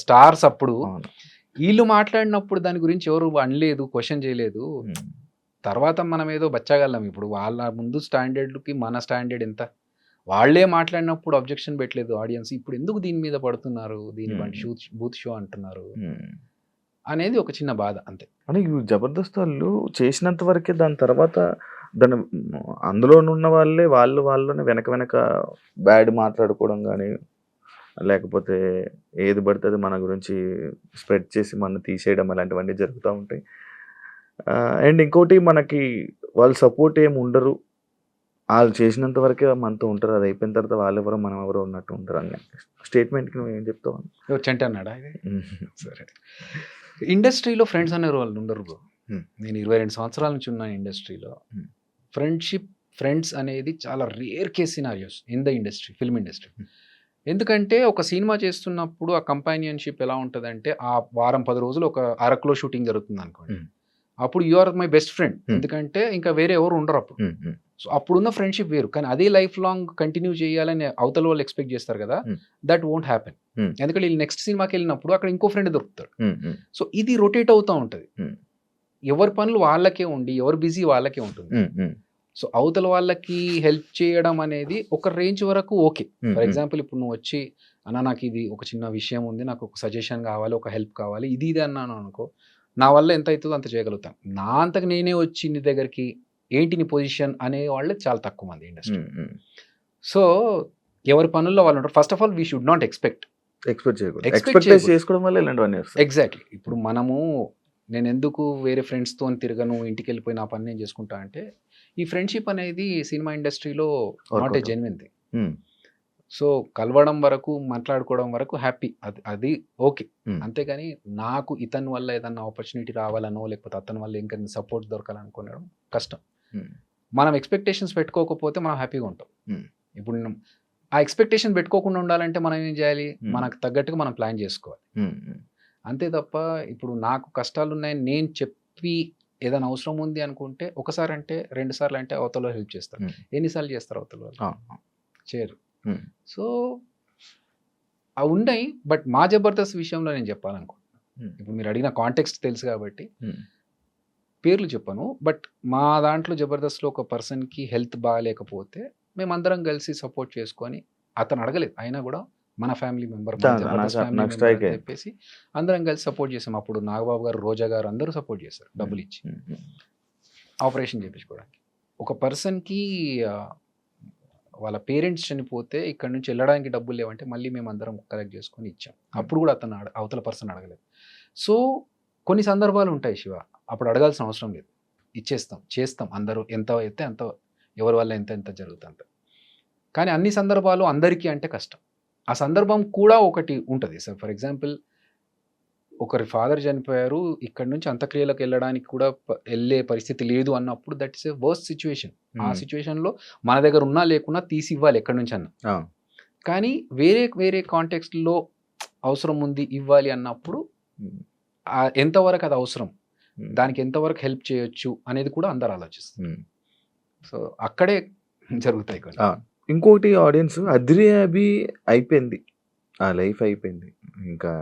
స్టార్స్ అప్పుడు అవును. వీళ్ళు మాట్లాడినప్పుడు దాని గురించి ఎవరు అనలేదు, క్వశ్చన్ చేయలేదు. తర్వాత మనం ఏదో బచ్చగలం. ఇప్పుడు వాళ్ళ ముందు స్టాండర్డ్కి మన స్టాండర్డ్ ఎంత, వాళ్ళే మాట్లాడినప్పుడు అబ్జెక్షన్ పెట్టలేదు ఆడియన్స్, ఇప్పుడు ఎందుకు దీని మీద పడుతున్నారు, దీని వంటి బూత్ షో అంటున్నారు అనేది ఒక చిన్న బాధ అంతే. అని జబర్దస్త్ వాళ్ళు చేసినంత వరకే, దాని తర్వాత దాని అందులో ఉన్న వాళ్ళలోనే వెనక బ్యాడ్ మాట్లాడుకోవడం కానీ, లేకపోతే ఏది పడుతుంది మన గురించి స్ప్రెడ్ చేసి మన తీసేయడం, అలాంటివన్నీ జరుగుతూ ఉంటాయి. అండ్ ఇంకోటి, మనకి వాళ్ళు సపోర్ట్ ఏమి ఉండరు, వాళ్ళు చేసినంత వరకే మనతో ఉంటారు, అది అయిపోయిన తర్వాత వాళ్ళు ఎవరో మనం ఎవరో ఉన్నట్టు ఉంటారు అన్న స్టేట్మెంట్కి నువ్వు ఏం చెప్తావు? చెంట అన్నాడా? సరే, ఇండస్ట్రీలో ఫ్రెండ్స్ అనే వాళ్ళు ఉండరు బ్రో. నేను 22 సంవత్సరాల నుంచి ఉన్నాను ఇండస్ట్రీలో. ఫ్రెండ్స్ అనేది చాలా rare case scenarios in the industry, film industry. ఎందుకంటే ఒక సినిమా చేస్తున్నప్పుడు ఆ కంపానియన్షిప్ ఎలా ఉంటుందంటే, ఆ వారం 10 రోజులు ఒక అరకులో షూటింగ్ జరుగుతుంది అనుకోండి, అప్పుడు you are my best friend, ఎందుకంటే ఇంకా వేరే ఎవరు ఉండరు అప్పుడు. సో అప్పుడున్న ఫ్రెండ్షిప్ వేరు. కానీ అదే లైఫ్ లాంగ్ కంటిన్యూ చేయాలని అవతల వాళ్ళు ఎక్స్పెక్ట్ చేస్తారు కదా, దట్ వోంట్ హ్యాపెన్. ఎందుకంటే వీళ్ళు నెక్స్ట్ సినిమాకి వెళ్ళినప్పుడు అక్కడ ఇంకో ఫ్రెండ్ దొరుకుతాడు. సో ఇది రొటేట్ అవుతూ ఉంటుంది. ఎవరి పనులు వాళ్ళకే ఉండి, ఎవరు బిజీ వాళ్ళకే ఉంటుంది. సో అవతల వాళ్ళకి హెల్ప్ చేయడం అనేది ఒక రేంజ్ వరకు ఓకే. ఫర్ ఎగ్జాంపుల్ ఇప్పుడు నువ్వు వచ్చి, అన్న నాకు ఇది ఒక చిన్న విషయం ఉంది, నాకు ఒక సజెషన్ కావాలి, ఒక హెల్ప్ కావాలి, ఇది అన్నాను అనుకో, నా వల్ల ఎంత అవుతుందో అంత చేయగలుగుతాను. నా అంతకు నేనే వచ్చి నీ దగ్గరికి ఏంటి నీ పొజిషన్ అనే వాళ్ళే చాలా తక్కువ మంది ఇండస్ట్రీ. సో ఎవరి పనుల్లో వాళ్ళు ఉంటారు. First of all we should not expect చేసుకోవడం వల్ల ఇలాంటివన్నీ వస్తాయి. ఎగ్జాక్ట్లీ. ఇప్పుడు మనము, నేను ఎందుకు వేరే ఫ్రెండ్స్తో తిరగను, ఇంటికి వెళ్ళిపోయి నా పని నేను చేసుకుంటా అంటే, ఈ ఫ్రెండ్షిప్ అనేది సినిమా ఇండస్ట్రీలో not a genuine thing. So కలవడం వరకు, మాట్లాడుకోవడం వరకు హ్యాపీ, అది ఓకే. అంతేగాని నాకు ఇతని వల్ల ఏదన్నా ఆపర్చునిటీ రావాలనో, లేకపోతే అతని వల్ల ఇంకా సపోర్ట్ దొరకాలనుకోవడం కష్టం. మనం ఎక్స్పెక్టేషన్స్ పెట్టుకోకపోతే మనం హ్యాపీగా ఉంటాం. ఇప్పుడు ఆ ఎక్స్పెక్టేషన్ పెట్టుకోకుండా ఉండాలంటే మనం ఏం చేయాలి, మనకు తగ్గట్టుగా మనం ప్లాన్ చేసుకోవాలి. అంతే తప్ప ఇప్పుడు నాకు కష్టాలు ఉన్నాయని నేను చెప్పి ఏదైనా అవసరం ఉంది అనుకుంటే, ఒకసారి అంటే 2 సార్లు అంటే అవతల హెల్ప్ చేస్తారు. ఎన్నిసార్లు చేస్తారు అవతల వాళ్ళు? చేయరు. సో అవి ఉన్నాయి. బట్ మా జబర్దస్త్ విషయంలో నేను చెప్పాలనుకుంటున్నాను. ఇప్పుడు మీరు అడిగిన కాంటెక్స్ట్ తెలుసు కాబట్టి పేర్లు చెప్పను. బట్ మా దాంట్లో జబర్దస్త్లో ఒక పర్సన్కి హెల్త్ బాగాలేకపోతే మేమందరం కలిసి సపోర్ట్ చేసుకొని, అతను అడగలేదు అయినా కూడా మన ఫ్యామిలీ మెంబర్, చెప్పేసి అందరం కలిసి సపోర్ట్ చేసాం. అప్పుడు నాగబాబు గారు, రోజా గారు అందరూ సపోర్ట్ చేశారు, డబ్బులు ఇచ్చి ఆపరేషన్ చేయించుకోవడానికి. ఒక పర్సన్కి వాళ్ళ పేరెంట్స్ చనిపోతే ఇక్కడ నుంచి వెళ్ళడానికి డబ్బులు లేవంటే మళ్ళీ మేము అందరం కలెక్ట్ చేసుకొని ఇచ్చాం. అప్పుడు కూడా అతను అవతల పర్సన్ అడగలేదు. సో కొన్ని సందర్భాలు ఉంటాయి శివ, అప్పుడు అడగాల్సిన అవసరం లేదు, ఇచ్చేస్తాం, చేస్తాం. అందరూ ఎంత అయితే అంత, ఎవరి వల్ల ఎంత జరుగుతుంది. కానీ అన్ని సందర్భాలు అందరికీ అంటే కష్టం. ఆ సందర్భం కూడా ఒకటి ఉంటుంది సార్. ఫర్ ఎగ్జాంపుల్, ఒకరి ఫాదర్ చనిపోయారు, ఇక్కడ నుంచి అంత్యక్రియలకు వెళ్ళడానికి కూడా వెళ్ళే పరిస్థితి లేదు అన్నప్పుడు, that is a worst situation. ఆ సిచ్యువేషన్లో మన దగ్గర ఉన్నా లేకున్నా తీసి ఇవ్వాలి ఎక్కడి నుంచి అన్న. కానీ వేరే కాంటెక్స్ట్లో అవసరం ఉంది, ఇవ్వాలి అన్నప్పుడు ఎంతవరకు అది అవసరం, దానికి ఎంతవరకు హెల్ప్ చేయొచ్చు అనేది కూడా అందరు ఆలోచిస్తారు. సో అక్కడే జరుగుతాయి కొన్ని. ఇంకోటి, ఆడియన్స్ అద్రి అభి అయిపోయింది, ఆ లైఫ్ అయిపోయింది, ఇంకా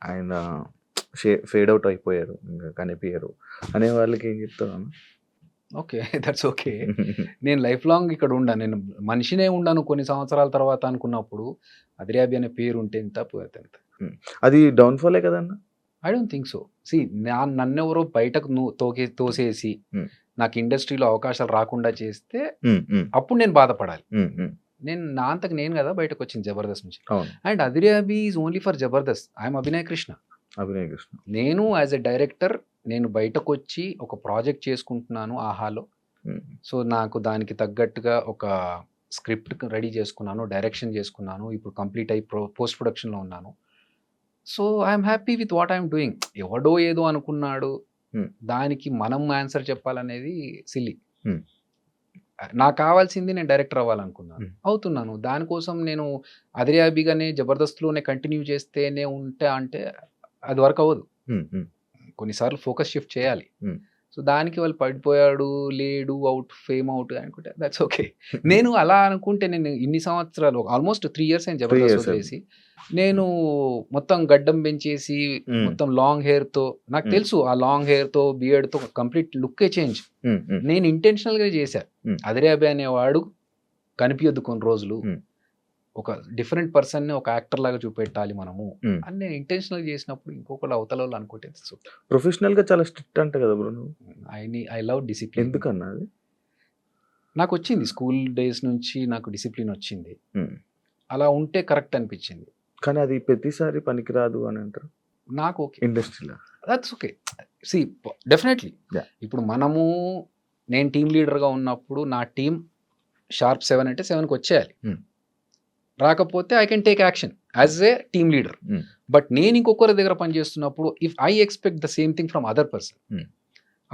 ఆయన ఫేడ్ అవుట్ అయిపోయారు, ఇంకా కనిపించారు అనే వాళ్ళకి ఏం చెప్తాను? Okay, that's okay. నేను లైఫ్ లాంగ్ ఇక్కడ ఉండాను, నేను మనిషినే ఉండాను కొన్ని సంవత్సరాల తర్వాత అనుకున్నప్పుడు అద్రి అభి అనే పేరు ఉంటే ఎంత, పోతే ఎంత. అది డౌన్ఫాలే కదన్నా? I don't think so. See, నన్నెవరో బయటకు తోసేసి నాకు ఇండస్ట్రీలో అవకాశాలు రాకుండా చేస్తే అప్పుడు నేను బాధపడాలి. నేను నా అంతకు నేను కదా బయటకు వచ్చింది జబర్దస్త్ నుంచి. And Adhire Abhi is only for Jabardasth. I'm Abhinay Krishna. నేను యాజ్ ఎ డైరెక్టర్ నేను బయటకు వచ్చి ఒక ప్రాజెక్ట్ చేసుకుంటున్నాను ఆహాలో. సో నాకు దానికి తగ్గట్టుగా ఒక స్క్రిప్ట్ రెడీ చేసుకున్నాను, డైరెక్షన్ చేసుకున్నాను, ఇప్పుడు కంప్లీట్ అయ్యి పోస్ట్ ప్రొడక్షన్లో ఉన్నాను. So I'm happy with what I'm doing. ఎవడో ఏదో అనుకున్నాడు, దానికి మనం ఆన్సర్ చెప్పాలనేది సిల్లీ. నాకు కావాల్సింది నేను డైరెక్టర్ అవ్వాలనుకున్నాను, అవుతున్నాను. దానికోసం నేను అద్రి అభిగానే జబర్దస్త్లోనే కంటిన్యూ చేస్తేనే ఉంటా అంటే అది వర్క్ అవ్వదు. ఉమ్, ఉమ్, కొన్నిసార్లు ఫోకస్ షిఫ్ట్ చేయాలి. Hmm. సో దానికి వాళ్ళు పడిపోయాడు, లేడు, అవుట్, ఫేమ్ అవుట్ అనుకుంటే దట్స్ ఓకే. నేను అలా అనుకుంటే నేను ఇన్ని సంవత్సరాలు ఆల్మోస్ట్ 3 years అయిన జబర్దస్త్ years వదిలేసి నేను మొత్తం గడ్డం పెంచేసి Hmm. మొత్తం లాంగ్ హెయిర్తో, నాకు Hmm. తెలుసు ఆ లాంగ్ హెయిర్తో బియర్డ్తో కంప్లీట్ లుక్కే చేంజ్. ఉమ్, ఉమ్, నేను ఇంటెన్షనల్గా చేశా. Hmm. అదిరాబి అనేవాడు కనిపించద్దు కొన్ని రోజులు, Hmm. ఒక డిఫరెంట్ పర్సన్ని ఒక యాక్టర్ లాగా చూపెట్టాలి మనము Hmm. అని నేను ఇంటెన్షనల్ చేసినప్పుడు ఇంకొకళ్ళు అవతల వాళ్ళు అనుకుంటే ప్రొఫెషనల్ గా చాలా స్ట్రిక్ట్ అంట కదా బ్రో నువ్వు? I love discipline. ఎందుకన్నా అది? నాకు వచ్చింది స్కూల్ డేస్ నుంచి, నాకు డిసిప్లిన్ వచ్చింది. ఉమ్. అలా ఉంటే కరెక్ట్ అనిపించింది కానీ అది ప్రతిసారి పనికిరాదు అని అంటారు నాకు. ఓకే, ఇండస్ట్రీలో. That's okay. See definitely Yeah. ఇప్పుడు నేను టీమ్ లీడర్గా ఉన్నప్పుడు నా టీం షార్ప్ 7 అంటే 7కి వచ్చేయాలి. Hmm. రాకపోతే I can take action as a team leader. Hmm. But నేను ఇంకొకరి దగ్గర పనిచేస్తున్నప్పుడు if I expect the same thing from other person, Hmm.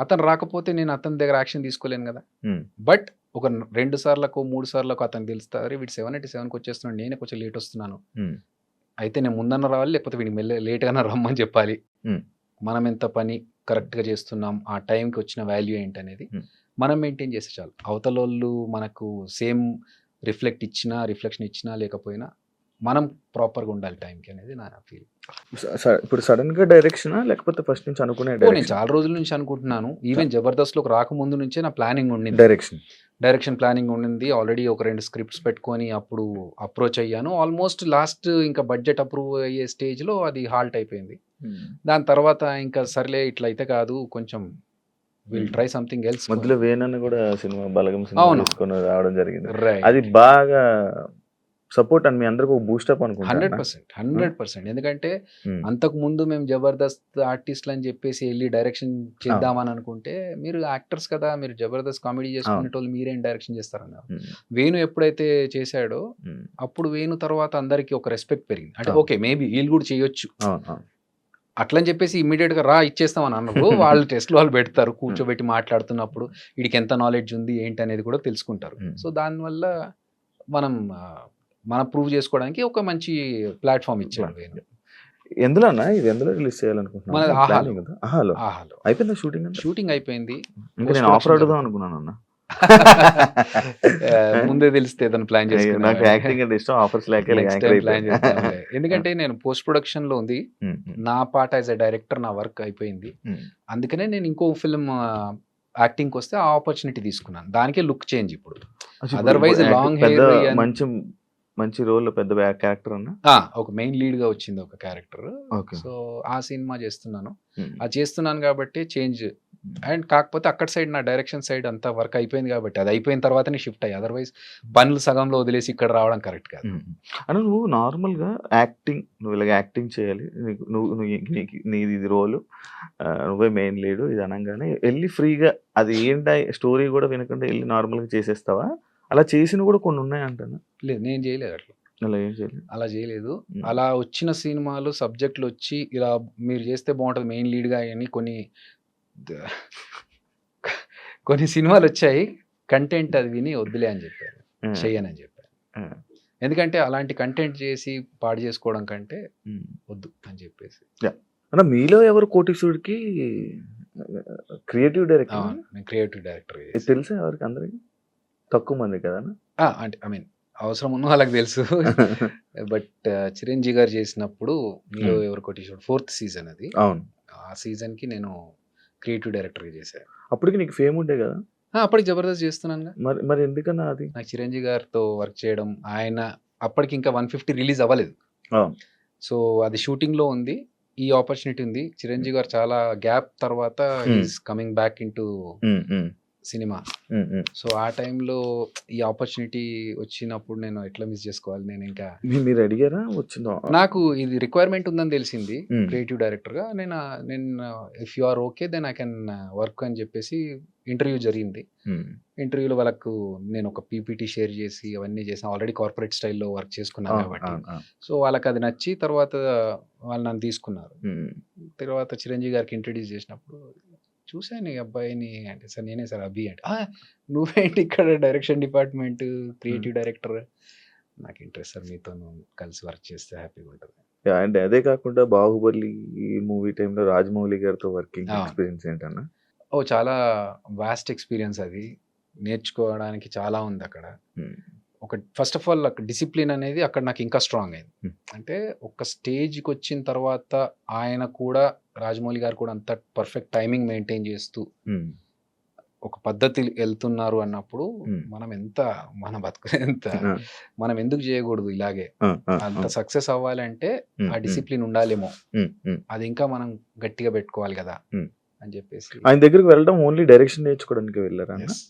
అతను రాకపోతే నేను అతని దగ్గర యాక్షన్ తీసుకోలేను కదా. ఉమ్, బట్ ఒక 2 సార్లకు 3 సార్లకు అతను తెలుస్తారు వీడు 7 అంటే 7కి వచ్చేస్తున్నాడు, నేనే కొంచెం లేట్ వస్తున్నాను, ఉమ్, అయితే నేను ముందన్న రావాలి, లేకపోతే వీడికి లేట్గానే రమ్మని చెప్పాలి. Hmm. మనం ఎంత పని కరెక్ట్గా చేస్తున్నాం, ఆ టైంకి వచ్చిన వాల్యూ ఏంటనేది Hmm. మనం మెయింటైన్ చేస్తే చాలు. అవతల వాళ్ళు మనకు సేమ్ రిఫ్లెక్షన్ ఇచ్చినా లేకపోయినా మనం ప్రాపర్గా ఉండాలి టైంకి అనేది నా ఫీల్. ఇప్పుడు సడన్ గా డైరెక్షనా లేకపోతే ఫస్ట్ నుంచి అనుకునే నేను చాలా రోజుల నుంచి అనుకుంటున్నాను. ఈవెన్ జబర్దస్త్లోకి రాకముందు నుంచే నా ప్లానింగ్ ఉండింది, డైరెక్షన్ ప్లానింగ్ ఉండింది. ఆల్రెడీ ఒక 2 స్క్రిప్ట్స్ పెట్టుకొని అప్పుడు అప్రోచ్ అయ్యాను. ఆల్మోస్ట్ లాస్ట్ ఇంకా బడ్జెట్ అప్రూవ్ అయ్యే స్టేజ్లో అది హాల్ట్ అయిపోయింది. దాని తర్వాత ఇంకా సర్లే ఇట్లా అయితే కాదు, కొంచెం విల్ ట్రై సంథింగ్ ఎల్స్. మధ్యలో వేణన్న కూడా సినిమా బలగం సినిమా అవును. తీసుకొని రావడం జరిగింది. రైట్, అది బాగా సపోర్ట్ అని మీ అందరికి ఒక బూస్టప్ అనుకుంటా. 100%. ఎందుకంటే అంతకు ముందు మేము జబర్దస్త్ ఆర్టిస్టులు అని చెప్పేసి వెళ్ళి డైరెక్షన్ చేద్దామని అనుకుంటే, మీరు యాక్టర్స్ కదా, మీరు జబర్దస్త్ కామెడీ చేసుకునేటోళ్ళు మీరేం డైరెక్షన్ చేస్తారన్నారు. వేణు ఎప్పుడైతే చేశాడో అప్పుడు వేణు తర్వాత అందరికి ఒక రెస్పెక్ట్ పెరిగింది. అంటే ఓకే మేబీ వీళ్ళు కూడా చేయొచ్చు అట్లని చెప్పేసి ఇమ్మీడియట్ గా ఇచ్చేస్తామని అన్నప్పుడు వాళ్ళు టెస్ట్లు వాళ్ళు పెడతారు, కూర్చోబెట్టి మాట్లాడుతున్నప్పుడు వీడికి ఎంత నాలెడ్జ్ ఉంది ఏంటి అనేది కూడా తెలుసుకుంటారు. సో దానివల్ల మనం ప్రూవ్ చేసుకోవడానికి ఒక మంచి ప్లాట్ఫామ్ ఇచ్చాడు వేణు. ఎందులోనా ఇది ఎందులో రిలీజ్ చేయాలనుకుంటున్నాను? మన ఆహాలో అయిపోయింది షూటింగ్ అయిపోయింది. నేను ఆఫర్ అడుగుదాం అనుకున్నాను అన్న. ముందే తెలిస్తే ఏదైనా ప్లాన్ చేసుకున్నాను. నాకు యాక్టింగ్ అంటే ఇష్టం, ఆఫర్స్ లేక ప్లాన్ చేస్తాను. ఎందుకంటే నేను పోస్ట్ ప్రొడక్షన్ లో ఉంది, నా పార్ట్ యాజ్ ఎ డైరెక్టర్ నా వర్క్ అయిపోయింది. అందుకనే నేను ఇంకో ఫిల్మ్ యాక్టింగ్ వస్తే ఆ ఆపర్చునిటీ తీసుకున్నాను. దానికే లుక్ చేంజ్ ఇప్పుడు. అదర్వైజ్ లాంగ్ హెయిర్ మంచి రోల్, పెద్ద క్యారెక్టర్ అన్న ఒక మెయిన్ లీడ్ గా వచ్చింది ఒక క్యారెక్టర్. సో ఆ సినిమా చేస్తున్నాను. అది చేస్తున్నాను కాబట్టి చేంజ్. అండ్ కాకపోతే అక్కడ సైడ్ నా డైరెక్షన్ సైడ్ అంతా వర్క్ అయిపోయింది కాబట్టి అది అయిపోయిన తర్వాతనే షిఫ్ట్ అయ్యి, అదర్వైజ్ పనులు సగంలో వదిలేసి ఇక్కడ రావడం కరెక్ట్ కాదు. అంటే నువ్వు నార్మల్గా నువ్వు ఇలాగ యాక్టింగ్ చేయాలి, నీది ఇది రోలు, నువ్వే మెయిన్ లీడు ఇది అనగానే వెళ్ళి ఫ్రీగా అది ఏంటి స్టోరీ కూడా వినకుండా వెళ్ళి నార్మల్గా చేసేస్తావా? అలా చేసిన కూడా కొన్ని ఉన్నాయి అంటాను. లేదు, నేను చేయలేదు అట్లా. అలా చేయలేదు. అలా వచ్చిన సినిమాలు సబ్జెక్టులు వచ్చి ఇలా మీరు చేస్తే బాగుంటుంది మెయిన్ లీడ్గా అని కొన్ని సినిమాలు వచ్చాయి, కంటెంట్ అది విని వద్దులే అని చెప్పారు, చెయ్యనని చెప్పారు. ఎందుకంటే అలాంటి కంటెంట్ చేసి పాడు చేసుకోవడం కంటే వద్దు అని చెప్పేసి. అన్న మీలో ఎవరు కోటీశ్వరుడికి క్రియేటివ్ డైరెక్టర్? నేను క్రియేటివ్ డైరెక్టర్. తెలుసా ఎవరికి? అందరికి తక్కువ మంది కదా. అంటే అవసరం ఉన్న వాళ్ళకి తెలుసు. బట్ చిరంజీవి గారు చేసినప్పుడు మీలో ఎవరు కోటీశ్వరుడు 4th సీజన్ అది. అవును, ఆ సీజన్ కి నేను క్రియేటివ్ డైరెక్టర్గా చేశాను. అప్పటికి నీకు ఫేమ్ ఉండే కదా? అప్పటికి జబర్దస్త్ చేస్తున్నాను. మరి ఎందుకన్నా అది? నాకు చిరంజీవి గారితో వర్క్ చేయడం, ఆయన అప్పటికి ఇంకా 150 రిలీజ్ అవ్వలేదు. సో అది షూటింగ్ లో ఉంది, ఈ ఆపర్చునిటీ ఉంది. చిరంజీవి గారు చాలా గ్యాప్ తర్వాత is coming back into cinema. So ఆ టైంలో ఈ ఆపర్చునిటీ వచ్చినప్పుడు నేను ఎట్లా మిస్ చేసుకోవాలి? నేను ఇంకా మీరు అడిగారా? వచ్చిందో నాకు ఇది రిక్వైర్మెంట్ ఉందని తెలిసింది క్రియేటివ్ డైరెక్టర్ గా. నేను if you are okay then I can work అని చెప్పేసి ఇంటర్వ్యూ జరిగింది. ఇంటర్వ్యూలో వాళ్ళకు నేను ఒక పీపీటీ షేర్ చేసి అవన్నీ చేసి ఆల్రెడీ కార్పొరేట్ స్టైల్లో వర్క్ చేసుకున్నాను కాబట్టి, సో వాళ్ళకి అది నచ్చి తర్వాత వాళ్ళు నన్ను తీసుకున్నారు. తర్వాత చిరంజీవి గారికి ఇంట్రడ్యూస్ చేసినప్పుడు చూశాను ఈ అబ్బాయిని అంటే, సార్ నేనే సార్ అభి అంటే, నువ్వేంటి ఇక్కడ డైరెక్షన్ డిపార్ట్మెంట్ క్రియేటివ్ డైరెక్టర్? నాకు ఇంట్రెస్ట్ సార్, మీతో కలిసి వర్క్ చేస్తే హ్యాపీగా ఉంటుంది. అండ్ అదే కాకుండా 'బాహుబలి' మూవీ టైంలో రాజమౌళి గారితో వర్కింగ్ అవును. ఎక్స్‌పీరియన్స్ ఏంటన్నా? చాలా వాస్ట్ ఎక్స్‌పీరియన్స్ అది. నేర్చుకోవడానికి చాలా ఉందక్కడ. హ్మ్. ఫస్ట్ ఆఫ్ ఆల్ అక్కడ డిసిప్లిన్ అనేది అక్కడ నాకు ఇంకా స్ట్రాంగ్ అయింది. హ్మ్. అంటే ఒక స్టేజ్‌కొచ్చిన తర్వాత ఆయన కూడా రాజమౌళి గారు కూడా అంత పర్ఫెక్ట్ టైమింగ్ మెయింటైన్ చేస్తూ హ్మ్. ఒక పద్ధతి ఎళ్తున్నారు అన్నప్పుడు హ్మ్. మన బతుకులెంత ఆ! మనం ఎందుకు చేయకూడదు ఇలాగే? ఆ! ఆ! అంత అవును. సక్సెస్ అవ్వాలంటే హ్మ్. ఆ హ్మ్. డిసిప్లిన్ ఉండాలేమో. హ్మ్. హ్మ్. అది ఇంకా మనం గట్టిగా పెట్టుకోవాలి కదా! హ్మ్. అని చెప్పేసి ఆయన దగ్గరికి వెళ్ళడం ఓన్లీ డైరెక్షన్ నేర్చుకోవడానికే వెళ్లారా అన్న? యెస్.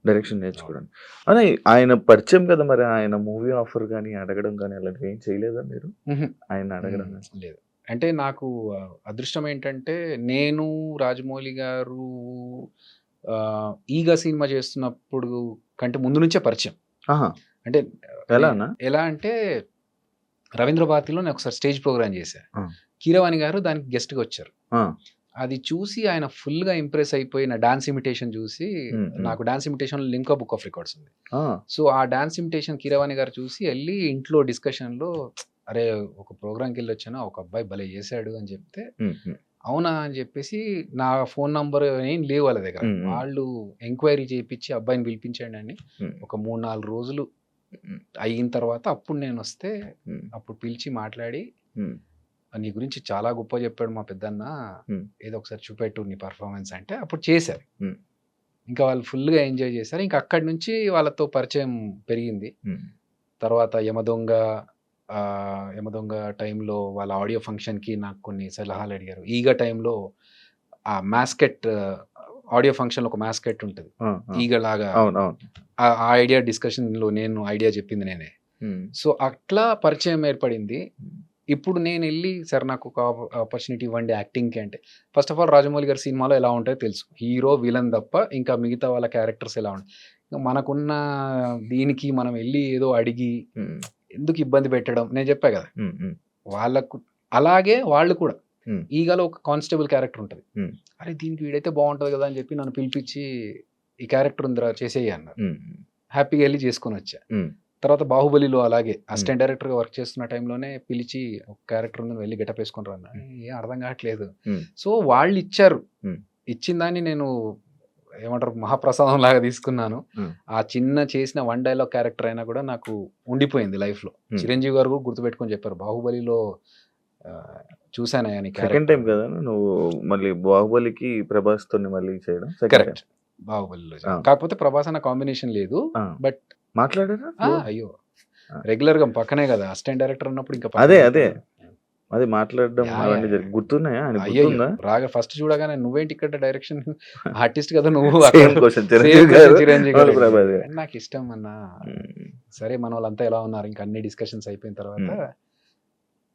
డైరెక్షన్ అవును. నేర్చుకోవడానికి. అదే ఆయన పరిచయం కదా! మరి ఆయన మూవీ ఆఫర్ గాని, అడగడం గాని అలాంటివి ఏం చేయలేదా మీరు? హుహు. ఆయన్ని అడగడం గాని? లేదు. అంటే నాకు అదృష్టం ఏంటంటే, నేను రాజమౌళి గారు 'ఈగ' సినిమా చేస్తున్నప్పుడు కంటే ముందు నుంచే పరిచయం. ఆహా! అంటే నే ఎలా అన్న? ఎలా అంటే రవీంద్ర భారతిలో నేను ఒకసారి స్టేజ్ ప్రోగ్రామ్ చేశా. ఆ! కీరవాణి గారు దానికి గెస్ట్‌గా వచ్చారు. ఆ! అది చూసి ఆయన ఫుల్‌గా ఇంప్రెస్ అయిపోయి నా డాన్స్ ఇమిటేషన్ చూసి హ్మ్. హ్మ్. నాకు డాన్స్ ఇమిటేషన్‌లో లిమ్కా బుక్ ఆఫ్ రికార్డ్స్ ఉంది. ఆ! సో, ఆ డాన్స్ ఇమిటేషన్ కీరవాణి గారు చూసి ఎళ్లి ఇంట్లో డిస్కషన్‌లో "అరే! ఒక ప్రోగ్రామ్‌కెళ్ళొచ్చాను. ఒక అబ్బాయి భలే చేశాడు" అని చెప్తే, హ్మ్. హ్మ్. అవునా అని చెప్పేసి నా ఫోన్ నంబర్ ఏం లేవు వాళ్ళ దగ్గర. హ్మ్. హ్మ్. వాళ్ళు ఎంక్వైరీ చేపిచ్చి అబ్బాయిని పిలిపించండి అని హ్మ్. ఒక 3, 4 రోజులు హ్మ్. అయిన తర్వాత అప్పుడు నేనొస్తే హ్మ్. అప్పుడు పిలిచి మాట్లాడి హ్మ్. నీ గురించి చాలా గొప్పగా చెప్పాడు మా పెద్దన్న. హ్మ్. ఏదో ఒకసారి చూపెట్టు నీ పెర్ఫార్మన్స్ అంటే అప్పుడు చేశారు. హ్మ్. ఇంకా వాళ్ళు ఫుల్‌గా ఎంజాయ్ చేశారు. ఇంకా అక్కడి నుంచి వాళ్ళతో పరిచయం పెరిగింది. హ్మ్. తర్వాత 'యమదొంగ' టైంలో వాళ్ళ ఆడియో ఫంక్షన్‌కి నాకు కొన్ని సలహాలు అడిగారు. 'ఈగ' టైంలో ఆ మాస్కెట్ ఆడియో ఫంక్షన్‌లో ఒక మాస్కెట్ ఉంటది. ఆ! ఆ! ఈగలాగా అవును. అవును. ఆ ఐడియా డిస్కషన్‌లో నేను ఐడియా చెప్పింది నేనే. హ్మ్. సో, అట్లా పరిచయం ఏర్పడింది. హ్మ్. ఇప్పుడు నేనెళ్ళి సార్ నాకొక ఆపర్చునిటీ ఇవ్వండి యాక్టింగ్‌కి అంటే, ఫస్ట్ ఆఫ్ ఆల్ రాజమౌళి గారి సినిమాలో ఎలా ఉంటాయో తెలుసు. హీరో, విలన్ తప్ప ఇంకా మిగతా వాళ్ళ క్యారెక్టర్స్ ఎలా ఉంటాయి. మనకున్న దీనికి మనం ఎళ్లి ఏదో అడిగి హ్మ్. ఎందుకు ఇబ్బంది పెట్టడం? నేను చెప్పా గదా! హ్మ్. హ్మ్. వాళ్ళకు అలాగే వాళ్ళు కూడా. హ్మ్. 'ఈగలో' ఒక కానిస్టేబుల్ క్యారెక్టర్ ఉంటది. హ్మ్. అరే! దీనికి వీడైతే బావుంటది గదా! అని చెప్పి నన్ను పిలిపిచ్చి, "ఈ క్యారెక్టర్ ఉందిరా చేసేయి" అన్నారు. హ్మ్. హ్యాపీగా ఎళ్లి చేసుకొనొచ్చా. హ్మ్. తర్వాత 'బాహుబలిలో' అలాగే హ్మ్. అసిస్టెంట్ డైరెక్టర్‌గా వర్క్ చేస్తున్న టైంలోనే పిలిచి ఒక క్యారెక్టర్ ఉంది నువ్వు వెళ్లి గెటప్ ఏసుకొని రా అన్నారు. ఏం అర్థం కావట్లేదు. హ్మ్. సో, వాళ్ళిచ్చారు. హ్మ్. ఇచ్చిన దాన్ని నేను ఏమంటారు మహాప్రసాదంలాగా తీసుకున్నాను. హ్మ్. ఆ చిన్న చేసిన వన్ డైలాగ్ క్యారెక్టర్ అయినా కూడా నాకు ఉండిపోయింది లైఫ్‌లో. హ్మ్. చిరంజీవి గారు కూడా గుర్తుపెట్టుకొని చెప్పారు. 'బాహుబలిలో' చూసానయ్యా నీ సెకండ్ క్యారెక్టర్. టైమ్ కదా నువ్వు మళ్ళీ 'బాహుబలికి' ప్రభాస్‌తోని మళ్ళీ చేయడం సెకండ్ టైమ్. కరెక్ట్. 'బాహుబలిలో' ఆ! కాకపోతే 'ప్రభాస్' అన్న కాంబినేషన్ లేదు. ఆ! బట్ మాట్లాడారా ఫ్లోర్? అయ్యో! ఆ! రెగ్యులర్‌గా పక్కనే కదా! అసిస్టెంట్ డైరెక్టర్ ఉన్నప్పుడు ఇంకా అదే. పక్కనే అదే. ఉంటారు. అది మాట్లాడడం యాహ్! అవన్నీ యాహ్! యాహ్! గుర్తున్నాయా? ఆయనకి అయ్యయ్యో! గుర్తుందా? రాగా ఫస్ట్ చూడగానే నువ్వేంటి ఇక్కడ డైరెక్షన్ ఆర్టిస్ట్ కదా నువ్వు అక్కడ same question same Chiranjeevi question గారు, చిరంజీవి గారు మళ్ళీ అడిగారు. ప్రభాస్ గారు. నాకిష్టం అన్నా. హ్మ్. సరే మనోళ్ళంతా ఎలా ఉన్నారు ఇంకా అన్ని డిస్కషన్స్ అయిపోయిన తర్వాత హ్మ్.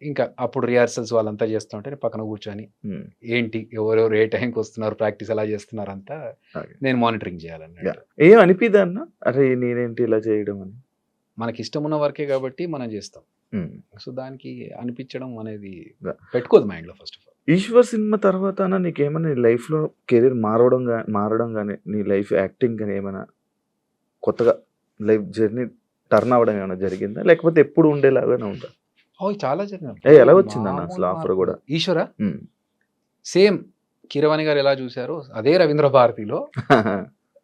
ఇంకా అప్పుడు రిహార్సల్స్ వాళ్ళంతా చేస్తుంటే నేను పక్కన కూర్చొని హ్మ్. ఏంటి ఎవరెవరు ఏ టైంకొస్తున్నారు, ప్రాక్టీస్ ఎలా చేస్తున్నారంతా ఓకే. నేను మానిటరింగ్ యాహ్! చేయాలన్నట్టు. ఏం అనిపియదా అన్న? అరే! నేనేంటి ఇలా చేయడం అని? మనకిష్టమున్న వర్కే కాబట్టి మనం చేస్తాం. హ్మ్. సో, దానికి అనిపించడం అనేది యాహ్! పెట్టుకోదు మైండ్‌లో first of all. 'Eshwar' cinema తర్వాత అన్న నీకేమన్నా నీ లైఫ్‌లో కెరీర్ మారడం గాని, నీ లైఫ్ యాక్టింగ్ గాని ఏమైనా కొత్తగా లైఫ్ జర్నీ టర్న్ అవ్వడం ఏమైనా జరిగిందా? లేకపోతే ఎప్పుడు ఉండేలాగానే ఉందా? చాలా జరిగినాయి. ఎలా ఇప్పుడు వచ్చిందన్న అసలు మామూలు ఆఫర్ మార్పులు. గూడా? 'ఈశ్వరా' హ్మ్. సేమ్ కీరవాణి గారు ఎలా చూసారో అదే 'రవీంద్ర భారతిలో'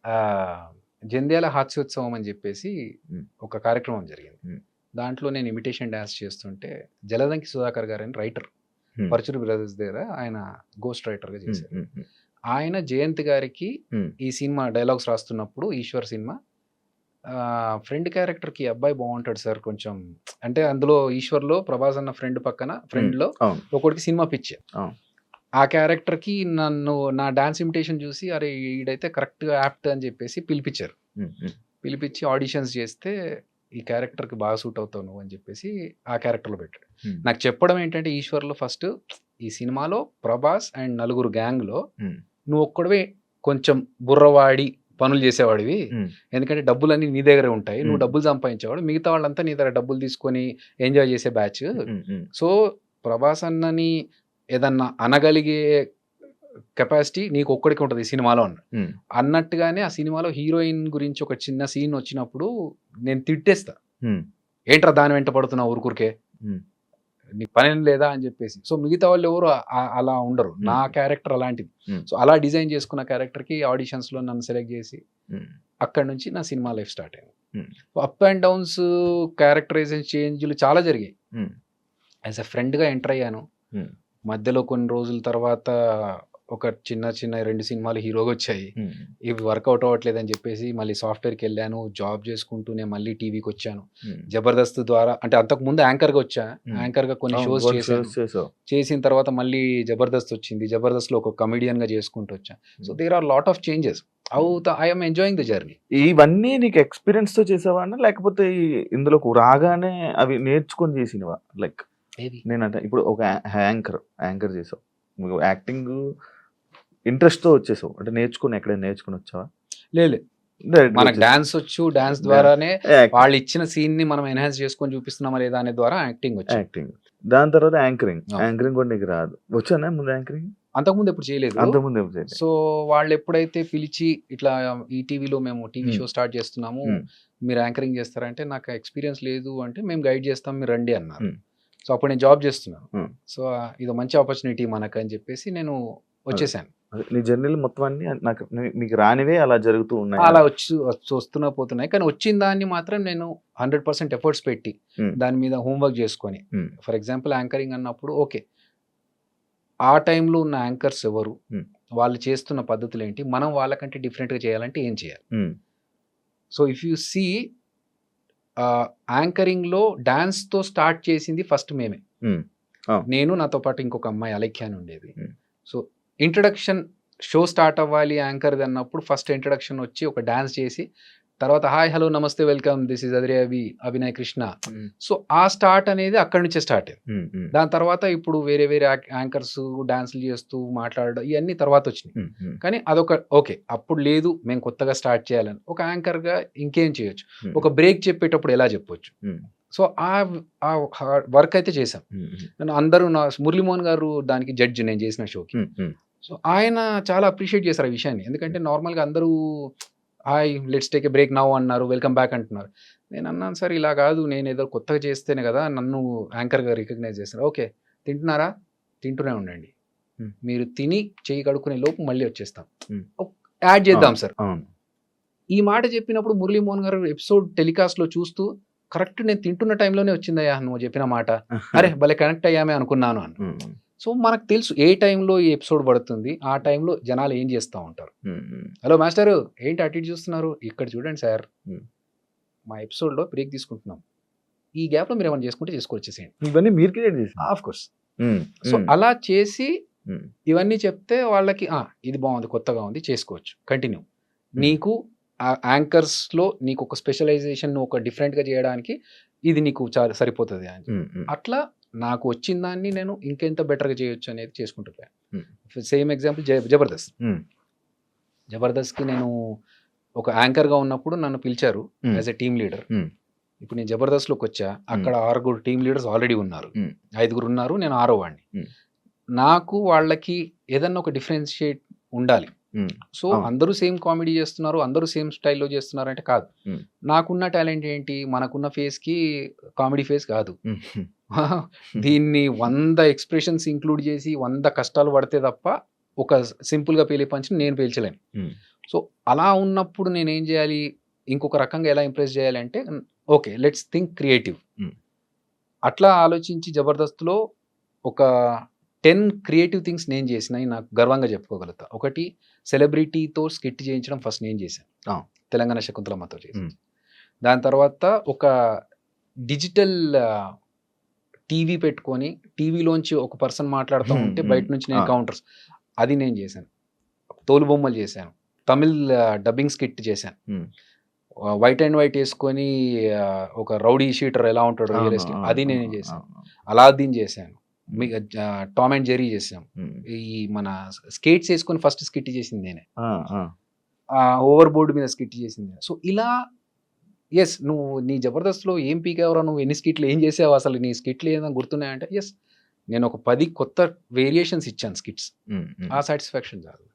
ఆహ్, 'జంధ్యాల హాస్యోత్సవం' అని చెప్పేసి హ్మ్. ఒక కార్యక్రమం జరిగింది. హ్మ్. దాంట్లో నేను ఇమిటేషన్ డాన్స్ చేస్తుంటే జలదంకి సుధాకర్ గారని రైటర్ హ్మ్. పరుచూరి బ్రదర్స్ దగ్గర ఆయన గోస్ట్ రైటర్‌గా హ్మ్. చేశారు. హ్మ్. హ్మ్. ఆయన జయంత్ గారికి హ్మ్. ఈ సినిమా డైలాగ్స్ రాస్తున్నప్పుడు 'ఈశ్వర్' సినిమా ఫ్రెండ్ క్యారెక్టర్‌కి ఈ అబ్బాయి బావుంటాడు సార్ కొంచెం అంటే అందులో 'ఈశ్వర్‌లో' ప్రభాస్ అన్న ఫ్రెండ్ పక్కన హ్మ్. ఫ్రెండ్‌లో అవును. ఒకడికి సినిమా పిచ్చి. అవును. ఆ క్యారెక్టర్‌కి నా డాన్స్ ఇమిటేషన్ చూసి అరే! ఈడైతే కరెక్ట్‌గా యాప్ట్ అని చెప్పేసి పిలిపిచ్చారు. హ్మ్. హ్మ్. పిలిపిచ్చి ఆడిషన్స్ చేస్తే ఈ క్యారెక్టర్‌కి బాగా సూట్ అవుతావు నువ్వు అని చెప్పేసి ఆ క్యారెక్టర్‌లో పెట్టాడు. హ్మ్. నాకు చెప్పడం ఏంటంటే 'ఈశ్వర్‌లో' ఫస్ట్ ఈ సినిమాలో ప్రభాస్ అండ్ నలుగురు గ్యాంగ్‌లో హ్మ్. నువ్వొక్కడివే కొంచెం బుర్రవాడి పనులు చేసేవాడివి. హ్మ్. ఎందుకంటే డబ్బులన్నీ నీ దగ్గరే ఉంటాయి. నువ్వు హ్మ్. డబ్బులు సంపాదించేవాడు. మిగతా వాళ్ళంతా నీ దగ్గర డబ్బులు తీసుకొని ఎంజాయ్ చేసే బ్యాచ్. హ్మ్. హ్మ్. సో, ప్రభాస్ అన్నని ఏదన్నా అనగలిగే కెపాసిటీ నీకొక్కడికే ఉంటది ఈ సినిమాలో అన్నాడు. హ్మ్. అన్నట్టుగానే ఆ సినిమాలో హీరోయిన్ గురించి ఒక చిన్న సీన్ వచ్చినప్పుడు నేను తిట్టేస్తా. హ్మ్. ఏంట్రా దాని వెంట పడుతున్నావు ఊరుకూరికే? హ్మ్. నీకు పని లేదా అని చెప్పేసి. సో మిగతా వాళ్ళు ఎవరు అలా ఉండరు. నా క్యారెక్టర్ అలాంటిది. సో అలా డిజైన్ చేసుకున్న క్యారెక్టర్కి ఆడిషన్స్లో నన్ను సెలెక్ట్ చేసి అక్కడి నుంచి నా సినిమా లైఫ్ స్టార్ట్ అయింది. అప్ అండ్ డౌన్స్, క్యారెక్టరైజేషన్ చేంజ్లు చాలా జరిగాయి. యాజ్ ఎ ఫ్రెండ్గా ఎంటర్ అయ్యాను. మధ్యలో కొన్ని రోజుల తర్వాత ఒక చిన్న 2 సినిమాలు హీరోగా వచ్చాయి. ఇవి వర్కౌట్ అవ్వట్లేదని చెప్పేసి మళ్ళీ సాఫ్ట్వేర్కి వెళ్ళాను. జాబ్ చేసుకుంటూనే మళ్ళీ టీవీకి వచ్చాను. జబర్దస్త్ ద్వారా, అంటే అంతకు ముందు యాంకర్గా వచ్చా. యాంకర్గా కొన్ని షోస్ చేసిన తర్వాత మళ్ళీ జబర్దస్త్ వచ్చింది. జబర్దస్త్లో ఒక కమెడియన్గా చేసుకుంటూ వచ్చా. So there are lot of changes. I'm enjoying the journey. ఇవన్నీ నీకు ఎక్స్పీరియన్స్ తో చేసావా అన్న, లేకపోతే ఇందులోకి రాగానే అవి నేర్చుకొని చేసినవా? లైక్ నేనంటే ఇప్పుడు ఒక యాంకర్ చేసావు, యాక్టింగ్ ఇంట్రెస్ట్ తో వచ్చేసావు అంటే నేర్చుకుని ఎక్కడైనా నేర్చుకుని వచ్చావా? లేదు, మనకు డాన్స్ వచ్చు. డాన్స్ ద్వారానే వాళ్ళు ఇచ్చిన సీన్ ని మనం ఎన్హాన్స్ చేసుకొని చూపిస్తున్నామా లేదా అనే ద్వారా యాక్టింగ్ వచ్చు. యాక్టింగ్, దాని తర్వాత యాంకరింగ్ కూడా నీకు రాదు. వచ్చానా ముందు యాంకరింగ్? అంతకుముందు ఎప్పుడు చేయలేదు. అంతకుముందు ఎప్పుడు చేయలేదు. సో వాళ్ళు ఎప్పుడైతే పిలిచి ఇట్లా ఈ టీవీలో మేము టీవీ షో స్టార్ట్ చేస్తున్నాము, మీరు యాంకరింగ్ చేస్తారంటే నాకు ఎక్స్పీరియన్స్ లేదు అంటే మేము గైడ్ చేస్తాం, మీరు రండి అన్నారు. సో అప్పుడు నేను జాబ్ చేస్తున్నాను. సో ఇది మంచి ఆపర్చునిటీ మనకు అని చెప్పేసి నేను వచ్చేసాను. నీ జర్నీలు మొత్తం అన్ని నాకు మీకు రానివే అలా జరుగుతూ ఉన్నాయి, అలా వస్తున్నా పోతున్నాయి. కానీ వచ్చిన దాన్ని మాత్రం నేను 100% ఎఫర్ట్స్ పెట్టి దాని మీద హోంవర్క్ చేసుకొని, ఫర్ ఎగ్జాంపుల్ యాంకరింగ్ అన్నప్పుడు ఓకే ఆ టైంలో ఉన్న యాంకర్స్ ఎవరు, వాళ్ళు చేస్తున్న పద్ధతులు ఏంటి, మనం వాళ్ళకంటే డిఫరెంట్గా చేయాలంటే ఏం చేయాలి. సో ఇఫ్ యూ సీ యాంకరింగ్లో డాన్స్తో స్టార్ట్ చేసింది ఫస్ట్ మేమే. నేను, నాతో పాటు ఇంకొక అమ్మాయి అలెఖ్య అని ఉండేది. సో ఇంట్రడక్షన్ షో స్టార్ట్ అవ్వాలి యాంకర్ది అన్నప్పుడు ఫస్ట్ ఇంట్రడక్షన్ వచ్చి ఒక డాన్స్ చేసి తర్వాత హాయ్ హలో నమస్తే welcome this is Adhire Abhinay Krishna. So ఆ స్టార్ట్ అనేది అక్కడి నుంచే స్టార్ట్ అయింది. దాని తర్వాత ఇప్పుడు వేరే యాంకర్స్ డాన్స్లు చేస్తూ మాట్లాడడం ఇవన్నీ తర్వాత వచ్చినాయి. కానీ అదొక ఓకే, అప్పుడు లేదు మేము కొత్తగా స్టార్ట్ చేయాలని. ఒక యాంకర్గా ఇంకేం చేయొచ్చు, ఒక బ్రేక్ చెప్పేటప్పుడు ఎలా చెప్పొచ్చు. సో ఆ వర్క్ అయితే చేశాం. నన్ను అందరూ మురళీమోహన్ గారు దానికి జడ్జి నేను చేసిన షోకి. సో ఆయన చాలా అప్రిషియేట్ చేశారు ఆ విషయాన్ని. ఎందుకంటే నార్మల్గా అందరూ hi let's take a break now అన్నారు, వెల్కమ్ బ్యాక్ అంటున్నారు. నేను అన్నాను సార్ ఇలా కాదు, నేను ఏదో కొత్తగా చేస్తేనే కదా నన్ను యాంకర్గా రికగ్నైజ్ చేస్తారు. ఓకే తింటున్నారా, తింటూనే ఉండండి, మీరు తిని చేయి కడుక్కునే లోపు మళ్ళీ వచ్చేస్తాం, యాడ్ చేద్దాం సార్. ఈ మాట చెప్పినప్పుడు మురళీమోహన్ గారు ఎపిసోడ్ టెలికాస్ట్లో చూస్తూ కరెక్ట్ నేను తింటున్న టైంలోనే వచ్చిందయ్యా నువ్వు చెప్పిన మాట, అరే భలే కనెక్ట్ అయ్యామే అనుకున్నాను అని. సో మనకు తెలుసు ఏ టైంలో ఈ ఎపిసోడ్ పడుతుంది, ఆ టైంలో జనాలు ఏం చేస్తూ ఉంటారు. హలో మాస్టర్ ఏంటి అటు ఇటు చూస్తున్నారు, ఇక్కడ చూడండి సార్ మా ఎపిసోడ్లో బ్రేక్ తీసుకుంటున్నాం, ఈ గ్యాప్లో మీరు ఏమైనా చేసుకుంటే చేసుకొచ్చేసేయండి. ఇవన్నీ మీరు క్రియేట్ చేసి ఆఫ్ కోర్స్. సో అలా చేసి ఇవన్నీ చెప్తే వాళ్ళకి ఇది బాగుంది, కొత్తగా ఉంది, చేసుకోవచ్చు, కంటిన్యూ. నీకు యాంకర్స్లో నీకు ఒక స్పెషలైజేషన్ ఒక డిఫరెంట్గా చేయడానికి ఇది నీకు చాలా సరిపోతుంది అని. అట్లా నాకు వచ్చిన దాన్ని నేను ఇంకెంత బెటర్గా చేయొచ్చు అనేది చేసుకుంటున్నాను. సేమ్ ఎగ్జాంపుల్ జబర్దస్త్కి నేను ఒక యాంకర్గా ఉన్నప్పుడు నన్ను పిలిచారు యాజ్ ఎ టీమ్ లీడర్. ఇప్పుడు నేను జబర్దస్త్లోకి వచ్చా, అక్కడ 6 టీమ్ లీడర్స్ ఆల్రెడీ ఉన్నారు, 5 ఉన్నారు, నేను 6వ వాడిని. నాకు వాళ్ళకి ఏదన్నా ఒక డిఫరెన్షియేట్ ఉండాలి. సో అందరూ సేమ్ కామెడీ చేస్తున్నారు, అందరూ సేమ్ స్టైల్లో చేస్తున్నారు అంటే కాదు. నాకున్న టాలెంట్ ఏంటి, మనకున్న ఫేస్ కి కామెడీ ఫేస్ కాదు. దీన్ని 100 ఎక్స్ప్రెషన్స్ ఇంక్లూడ్ చేసి 100 కష్టాలు పడితే తప్ప ఒక సింపుల్గా పేలే పంచి నేను పేల్చలేను. సో అలా ఉన్నప్పుడు నేనేం చేయాలి, ఇంకొక రకంగా ఎలా ఇంప్రెస్ చేయాలి అంటే ఓకే లెట్స్ థింక్ క్రియేటివ్. అట్లా ఆలోచించి జబర్దస్త్లో ఒక 10 క్రియేటివ్ థింగ్స్ నేను చేసినాయి నాకు గర్వంగా చెప్పుకోగలుగుతా. ఒకటి సెలబ్రిటీతో స్కిట్ చేయించడం ఫస్ట్ నేను చేశాను, తెలంగాణ శకుంతలమ్మతో చేశాను. దాని తర్వాత ఒక డిజిటల్ టీవీ పెట్టుకొని టీవీలోంచి ఒక పర్సన్ మాట్లాడుతూ ఉంటే బయట నుంచి నేను కౌంటర్స్ అది నేను చేశాను. తోలు బొమ్మలు చేశాను, తమిళ్ డబ్బింగ్ స్కిట్ చేశాను, వైట్ అండ్ వైట్ వేసుకొని ఒక రౌడీ షీటర్ ఎలా ఉంటాడు రియల్ ఎస్టేట్ అది నేను చేశాను, అలాద్దీన్ చేశాను, టామ్ అండ్ జెర్రీ చేసాం. ఈ మన స్కేట్స్ వేసుకొని ఫస్ట్ స్కిట్ చేసింది నేనే, ఓవర్ బోర్డు మీద స్కిట్ చేసింది. సో ఇలా ఎస్ నువ్వు నీ జబర్దస్త్లో ఏం పీకేవరా, నువ్వు ఎన్ని స్కిట్లు ఏం చేసావు, అసలు నీ స్కిట్లు ఏదైనా గుర్తున్నాయంటే ఎస్ నేను ఒక 10 కొత్త వేరియేషన్స్ ఇచ్చాను స్కిట్స్, ఆ సాటిస్ఫాక్షన్ చాలు.